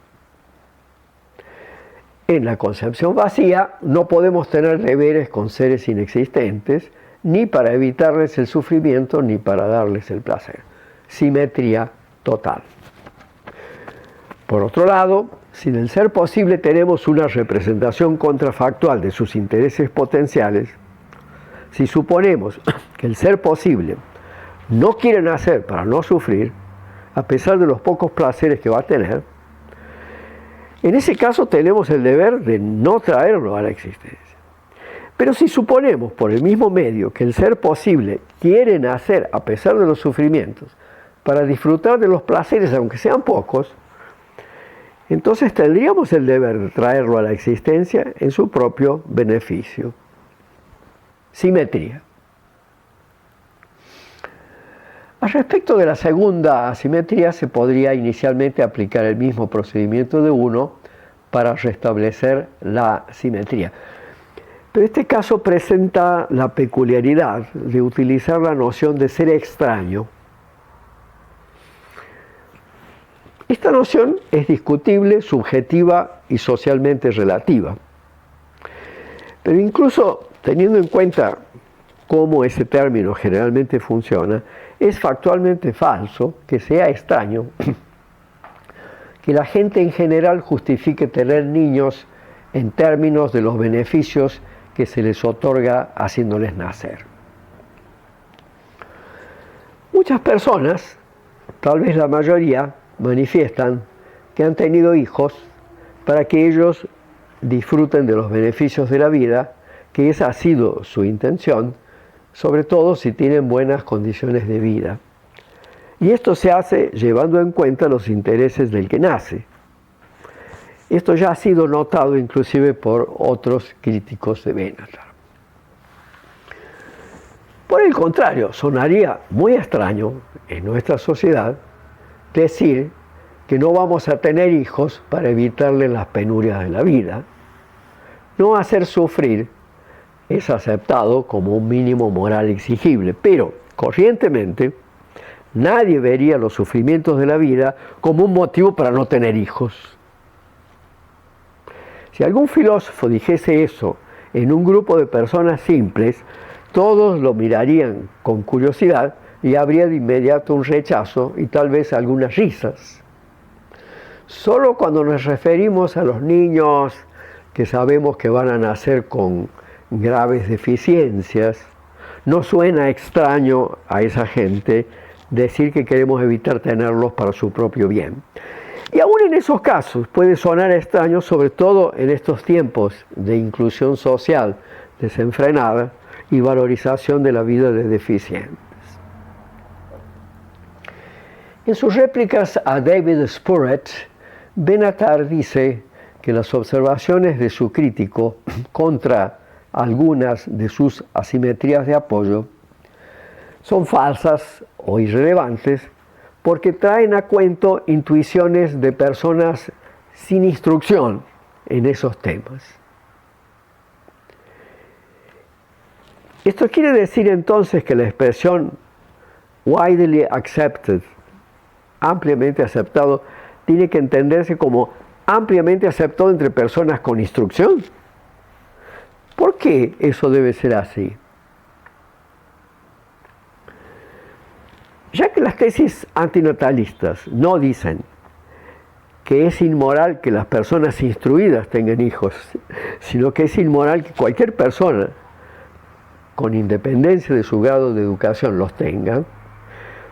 En la concepción vacía no podemos tener deberes con seres inexistentes, ni para evitarles el sufrimiento, ni para darles el placer. Simetría total. Por otro lado, si del ser posible tenemos una representación contrafactual de sus intereses potenciales, si suponemos que el ser posible no quiere nacer para no sufrir, a pesar de los pocos placeres que va a tener, en ese caso tenemos el deber de no traerlo a la existencia. Pero si suponemos por el mismo medio que el ser posible quiere nacer a pesar de los sufrimientos para disfrutar de los placeres aunque sean pocos, entonces tendríamos el deber de traerlo a la existencia en su propio beneficio. Simetría. Al respecto de la segunda asimetría, se podría inicialmente aplicar el mismo procedimiento de 1 para restablecer la simetría. Pero este caso presenta la peculiaridad de utilizar la noción de ser extraño. Esta noción es discutible, subjetiva y socialmente relativa. Pero incluso teniendo en cuenta cómo ese término generalmente funciona, es factualmente falso que sea extraño que la gente en general justifique tener niños en términos de los beneficios que se les otorga haciéndoles nacer. Muchas personas, tal vez la mayoría, manifiestan que han tenido hijos para que ellos disfruten de los beneficios de la vida, que esa ha sido su intención, sobre todo si tienen buenas condiciones de vida. Y esto se hace llevando en cuenta los intereses del que nace. Esto ya ha sido notado inclusive por otros críticos de Benatar. Por el contrario, sonaría muy extraño en nuestra sociedad decir que no vamos a tener hijos para evitarles las penurias de la vida. No hacer sufrir es aceptado como un mínimo moral exigible, pero corrientemente nadie vería los sufrimientos de la vida como un motivo para no tener hijos. Si algún filósofo dijese eso en un grupo de personas simples, todos lo mirarían con curiosidad y habría de inmediato un rechazo y tal vez algunas risas. Solo cuando nos referimos a los niños que sabemos que van a nacer con graves deficiencias, no suena extraño a esa gente decir que queremos evitar tenerlos para su propio bien. Y aún en esos casos puede sonar extraño, sobre todo en estos tiempos de inclusión social desenfrenada y valorización de la vida de deficientes. En sus réplicas a David Spurrett, Benatar dice que las observaciones de su crítico contra algunas de sus asimetrías de apoyo son falsas o irrelevantes porque traen a cuento intuiciones de personas sin instrucción en esos temas. Esto quiere decir entonces que la expresión widely accepted, ampliamente aceptado, tiene que entenderse como ampliamente aceptado entre personas con instrucción. ¿Por qué eso debe ser así? Ya que las tesis antinatalistas no dicen que es inmoral que las personas instruidas tengan hijos, sino que es inmoral que cualquier persona, con independencia de su grado de educación, los tenga,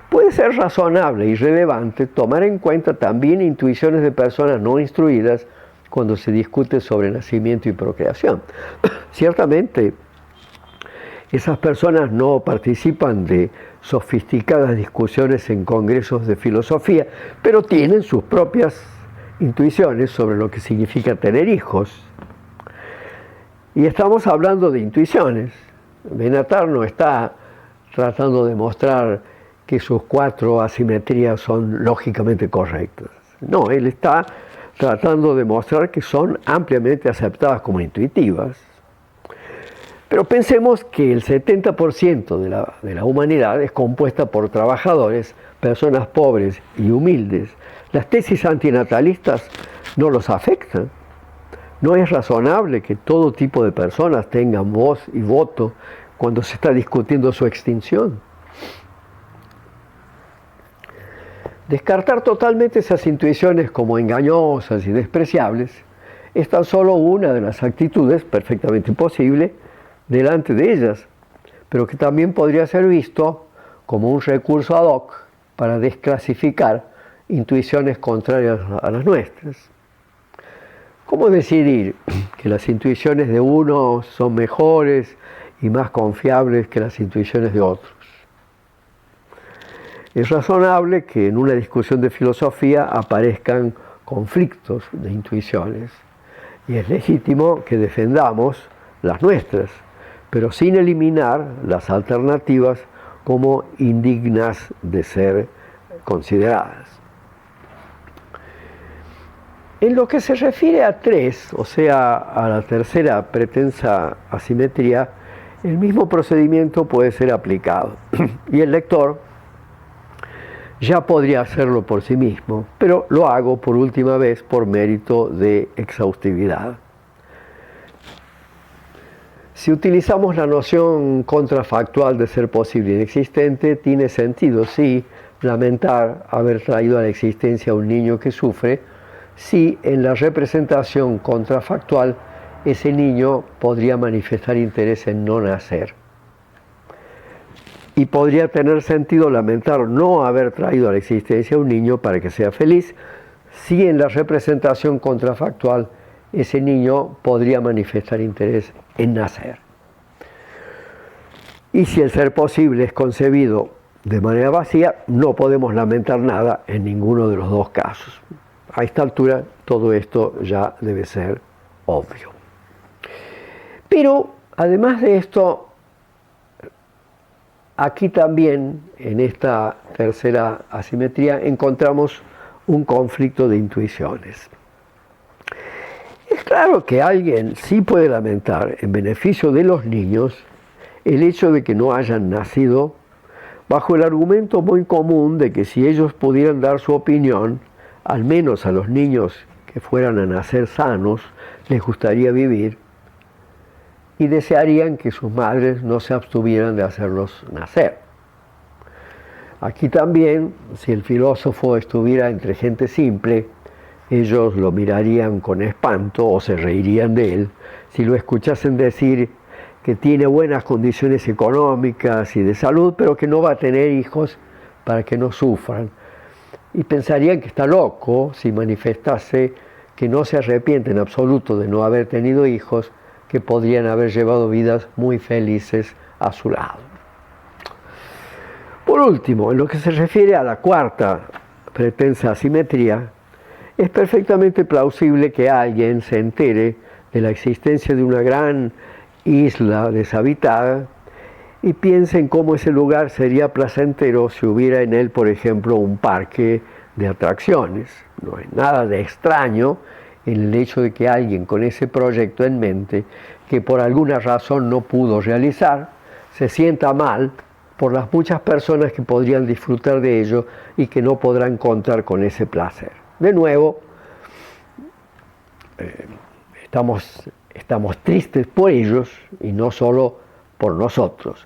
puede ser razonable y relevante tomar en cuenta también intuiciones de personas no instruidas cuando se discute sobre nacimiento y procreación. Ciertamente, esas personas no participan de sofisticadas discusiones en congresos de filosofía, pero tienen sus propias intuiciones sobre lo que significa tener hijos. Y estamos hablando de intuiciones. Benatar no está tratando de mostrar que sus 4 asimetrías son lógicamente correctas. No, él está tratando de mostrar que son ampliamente aceptadas como intuitivas. Pero pensemos que el 70% de la humanidad es compuesta por trabajadores, personas pobres y humildes. Las tesis antinatalistas no los afectan. No es razonable que todo tipo de personas tengan voz y voto cuando se está discutiendo su extinción. Descartar totalmente esas intuiciones como engañosas y despreciables es tan solo una de las actitudes perfectamente posible delante de ellas, pero que también podría ser visto como un recurso ad hoc para desclasificar intuiciones contrarias a las nuestras. ¿Cómo decidir que las intuiciones de unos son mejores y más confiables que las intuiciones de otros? Es razonable que en una discusión de filosofía aparezcan conflictos de intuiciones y es legítimo que defendamos las nuestras, pero sin eliminar las alternativas como indignas de ser consideradas. En lo que se refiere a 3, o sea, a la tercera pretensa asimetría, el mismo procedimiento puede ser aplicado y el lector ya podría hacerlo por sí mismo, pero lo hago por última vez por mérito de exhaustividad. Si utilizamos la noción contrafactual de ser posible e inexistente, tiene sentido, sí, lamentar haber traído a la existencia a un niño que sufre, si en la representación contrafactual ese niño podría manifestar interés en no nacer. Y podría tener sentido lamentar no haber traído a la existencia a un niño para que sea feliz, si en la representación contrafactual ese niño podría manifestar interés en nacer. Y si el ser posible es concebido de manera vacía, no podemos lamentar nada en ninguno de los dos casos. A esta altura todo esto ya debe ser obvio. Pero además de esto, aquí también, en esta tercera asimetría, encontramos un conflicto de intuiciones. Es claro que alguien sí puede lamentar, en beneficio de los niños, el hecho de que no hayan nacido, bajo el argumento muy común de que si ellos pudieran dar su opinión, al menos a los niños que fueran a nacer sanos, les gustaría vivir, y desearían que sus madres no se abstuvieran de hacerlos nacer. Aquí también, si el filósofo estuviera entre gente simple, ellos lo mirarían con espanto o se reirían de él si lo escuchasen decir que tiene buenas condiciones económicas y de salud, pero que no va a tener hijos para que no sufran. Y pensarían que está loco si manifestase que no se arrepiente en absoluto de no haber tenido hijos, que podrían haber llevado vidas muy felices a su lado. Por último, en lo que se refiere a la cuarta pretensa asimetría, es perfectamente plausible que alguien se entere de la existencia de una gran isla deshabitada y piense en cómo ese lugar sería placentero si hubiera en él, por ejemplo, un parque de atracciones. No hay nada de extraño en el hecho de que alguien con ese proyecto en mente, que por alguna razón no pudo realizar, se sienta mal por las muchas personas que podrían disfrutar de ello y que no podrán contar con ese placer. De nuevo, estamos tristes por ellos y no solo por nosotros.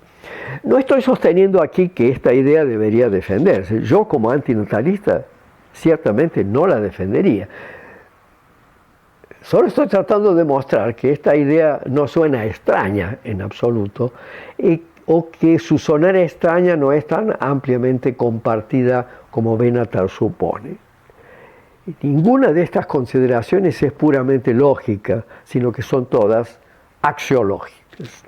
No estoy sosteniendo aquí que esta idea debería defenderse. Yo, como antinatalista, ciertamente no la defendería. Solo estoy tratando de mostrar que esta idea no suena extraña en absoluto o que su sonar extraña no es tan ampliamente compartida como Benatar supone. Y ninguna de estas consideraciones es puramente lógica, sino que son todas axiológicas.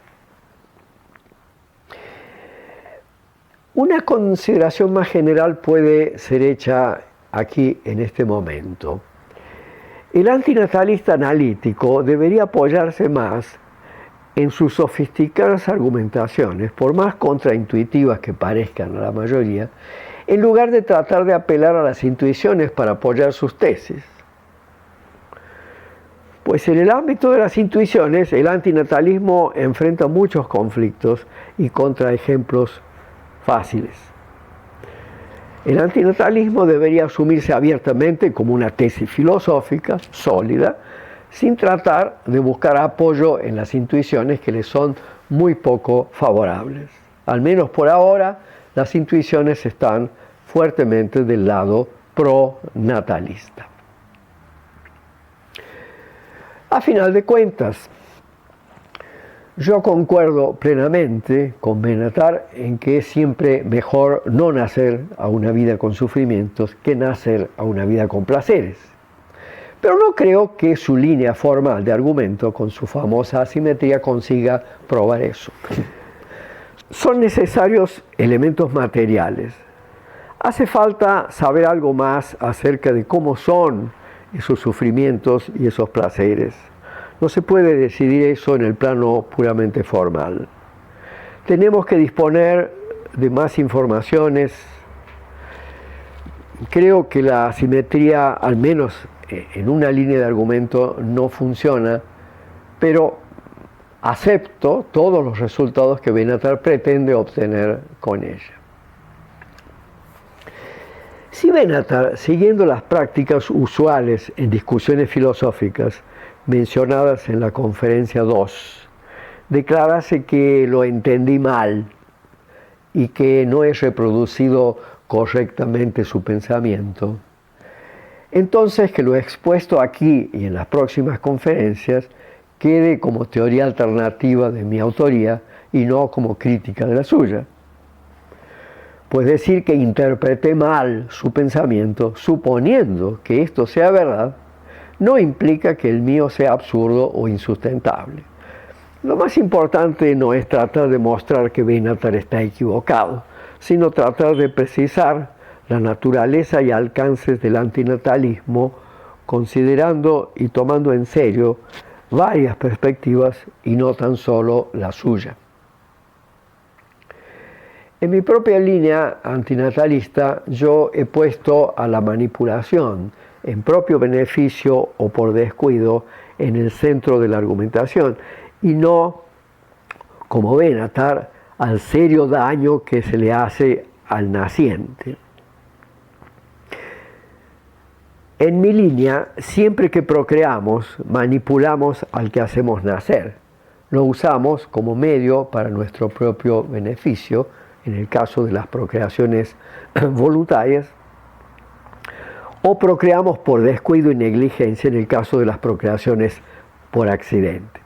Una consideración más general puede ser hecha aquí en este momento. El antinatalista analítico debería apoyarse más en sus sofisticadas argumentaciones, por más contraintuitivas que parezcan a la mayoría, en lugar de tratar de apelar a las intuiciones para apoyar sus tesis. Pues en el ámbito de las intuiciones, el antinatalismo enfrenta muchos conflictos y contraejemplos fáciles. El antinatalismo debería asumirse abiertamente como una tesis filosófica sólida, sin tratar de buscar apoyo en las intuiciones que le son muy poco favorables. Al menos por ahora, las intuiciones están fuertemente del lado pro-natalista. A final de cuentas, yo concuerdo plenamente con Benatar en que es siempre mejor no nacer a una vida con sufrimientos que nacer a una vida con placeres. Pero no creo que su línea formal de argumento con su famosa asimetría consiga probar eso. Son necesarios elementos materiales. Hace falta saber algo más acerca de cómo son esos sufrimientos y esos placeres. No se puede decidir eso en el plano puramente formal. Tenemos que disponer de más informaciones. Creo que la asimetría, al menos en una línea de argumento, no funciona, pero acepto todos los resultados que Benatar pretende obtener con ella. Si Benatar, siguiendo las prácticas usuales en discusiones filosóficas mencionadas en la conferencia 2, declarase que lo entendí mal y que no he reproducido correctamente su pensamiento, entonces que lo expuesto aquí y en las próximas conferencias quede como teoría alternativa de mi autoría y no como crítica de la suya. Pues decir que interpreté mal su pensamiento, suponiendo que esto sea verdad, no implica que el mío sea absurdo o insustentable. Lo más importante no es tratar de mostrar que Benatar está equivocado, sino tratar de precisar la naturaleza y alcances del antinatalismo, considerando y tomando en serio varias perspectivas y no tan solo la suya. En mi propia línea antinatalista, yo he puesto a la manipulación en propio beneficio o por descuido en el centro de la argumentación y no, como Benatar, al serio daño que se le hace al naciente. En mi línea, siempre que procreamos, manipulamos al que hacemos nacer. lo usamos como medio para nuestro propio beneficio, en el caso de las procreaciones voluntarias, o procreamos por descuido y negligencia en el caso de las procreaciones por accidente.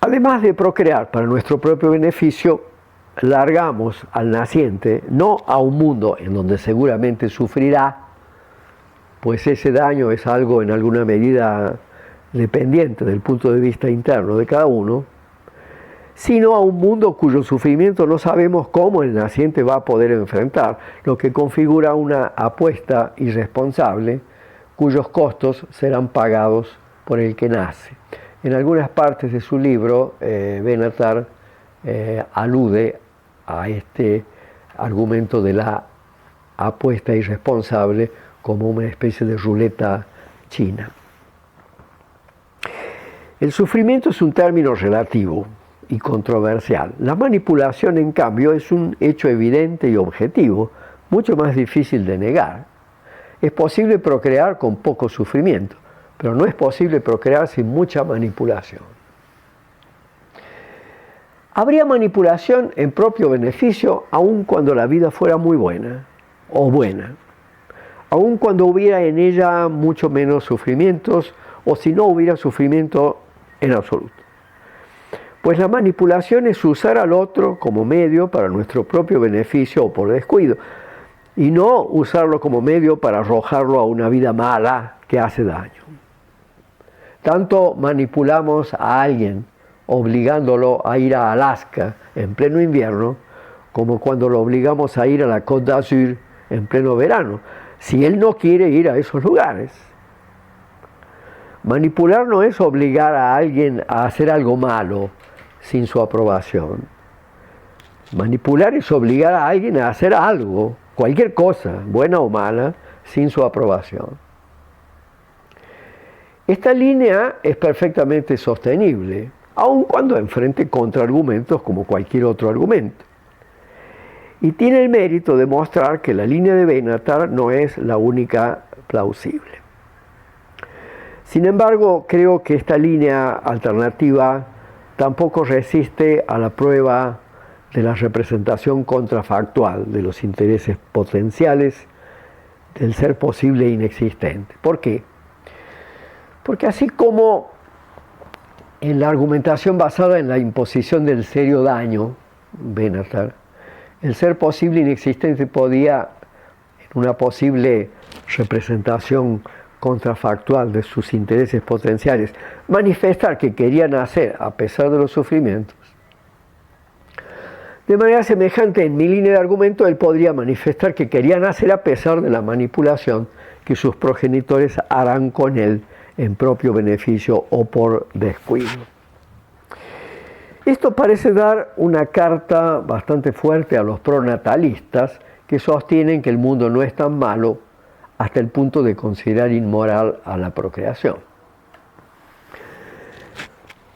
Además de procrear para nuestro propio beneficio, largamos al naciente no a un mundo en donde seguramente sufrirá, pues ese daño es algo en alguna medida dependiente del punto de vista interno de cada uno, sino a un mundo cuyo sufrimiento no sabemos cómo el naciente va a poder enfrentar, lo que configura una apuesta irresponsable cuyos costos serán pagados por el que nace. En algunas partes de su libro, Benatar alude a este argumento de la apuesta irresponsable como una especie de ruleta china. El sufrimiento es un término relativo y controversial. La manipulación, en cambio, es un hecho evidente y objetivo, mucho más difícil de negar. Es posible procrear con poco sufrimiento, pero no es posible procrear sin mucha manipulación. Habría manipulación en propio beneficio aun cuando la vida fuera muy buena o buena, aun cuando hubiera en ella mucho menos sufrimientos o si no hubiera sufrimiento en absoluto. Pues la manipulación es usar al otro como medio para nuestro propio beneficio o por descuido, y no usarlo como medio para arrojarlo a una vida mala que hace daño. Tanto manipulamos a alguien obligándolo a ir a Alaska en pleno invierno, como cuando lo obligamos a ir a la Côte d'Azur en pleno verano, si él no quiere ir a esos lugares. Manipular no es obligar a alguien a hacer algo malo sin su aprobación. Manipular es obligar a alguien a hacer algo, cualquier cosa, buena o mala, sin su aprobación. Esta línea es perfectamente sostenible, aun cuando enfrente contraargumentos como cualquier otro argumento. Y tiene el mérito de mostrar que la línea de Benatar no es la única plausible. Sin embargo, creo que esta línea alternativa tampoco resiste a la prueba de la representación contrafactual de los intereses potenciales del ser posible e inexistente. ¿Por qué? Porque así como en la argumentación basada en la imposición del serio daño, Benatar, el ser posible e inexistente podía, en una posible representación contrafactual de sus intereses potenciales, manifestar que querían hacer a pesar de los sufrimientos. De manera semejante, en mi línea de argumento, él podría manifestar que querían hacer a pesar de la manipulación que sus progenitores harán con él en propio beneficio o por descuido. Esto parece dar una carta bastante fuerte a los pronatalistas que sostienen que el mundo no es tan malo hasta el punto de considerar inmoral a la procreación.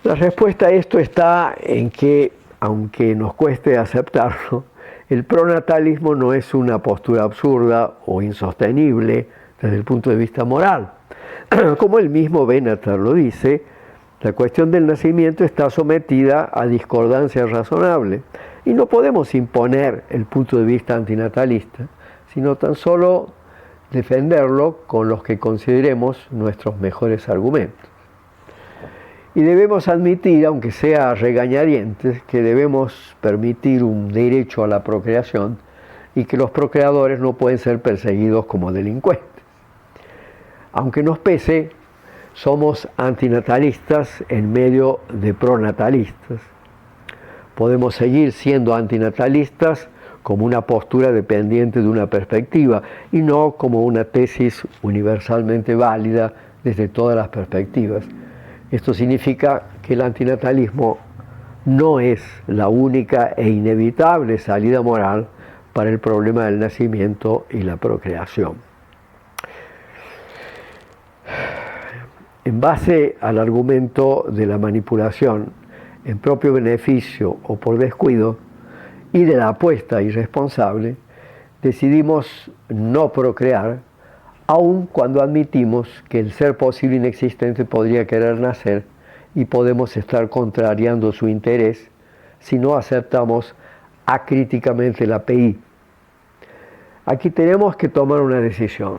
La respuesta a esto está en que, aunque nos cueste aceptarlo, el pronatalismo no es una postura absurda o insostenible desde el punto de vista moral. Como el mismo Benatar lo dice, la cuestión del nacimiento está sometida a discordancia razonable y no podemos imponer el punto de vista antinatalista, sino tan solo defenderlo con los que consideremos nuestros mejores argumentos. Y debemos admitir, aunque sea a regañadientes, que debemos permitir un derecho a la procreación y que los procreadores no pueden ser perseguidos como delincuentes. Aunque nos pese, somos antinatalistas en medio de pronatalistas. Podemos seguir siendo antinatalistas como una postura dependiente de una perspectiva y no como una tesis universalmente válida desde todas las perspectivas. Esto significa que el antinatalismo no es la única e inevitable salida moral para el problema del nacimiento y la procreación. En base al argumento de la manipulación en propio beneficio o por descuido y de la apuesta irresponsable, decidimos no procrear, aun cuando admitimos que el ser posible inexistente podría querer nacer y podemos estar contrariando su interés si no aceptamos acríticamente la PI. Aquí tenemos que tomar una decisión.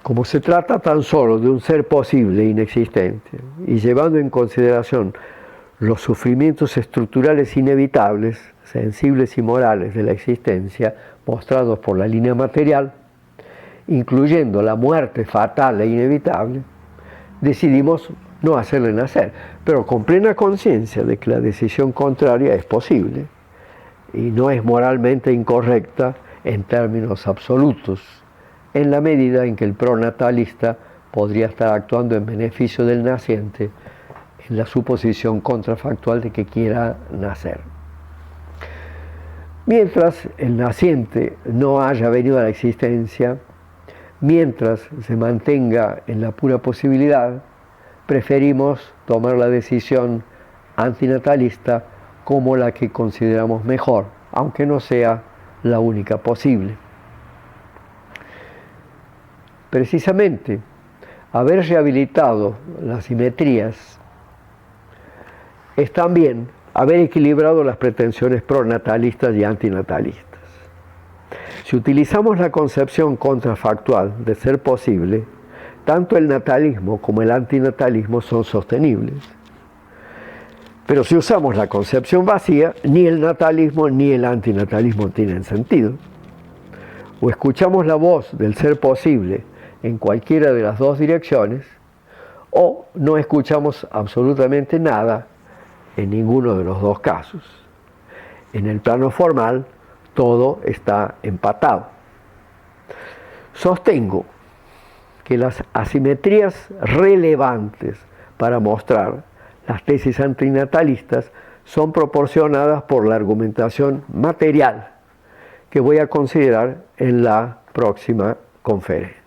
Como se trata tan solo de un ser posible e inexistente, y llevando en consideración los sufrimientos estructurales inevitables, sensibles y morales de la existencia, mostrados por la línea material, incluyendo la muerte fatal e inevitable, decidimos no hacerle nacer, pero con plena conciencia de que la decisión contraria es posible y no es moralmente incorrecta en términos absolutos, en la medida en que el pronatalista podría estar actuando en beneficio del naciente en la suposición contrafactual de que quiera nacer. Mientras el naciente no haya venido a la existencia, mientras se mantenga en la pura posibilidad, preferimos tomar la decisión antinatalista como la que consideramos mejor, aunque no sea la única posible. Precisamente, haber rehabilitado las simetrías es también haber equilibrado las pretensiones pronatalistas y antinatalistas. Si utilizamos la concepción contrafactual de ser posible, tanto el natalismo como el antinatalismo son sostenibles. Pero si usamos la concepción vacía, ni el natalismo ni el antinatalismo tienen sentido. O escuchamos la voz del ser posible en cualquiera de las dos direcciones, o no escuchamos absolutamente nada en ninguno de los dos casos. En el plano formal, todo está empatado. Sostengo que las asimetrías relevantes para mostrar las tesis antinatalistas son proporcionadas por la argumentación material que voy a considerar en la próxima conferencia.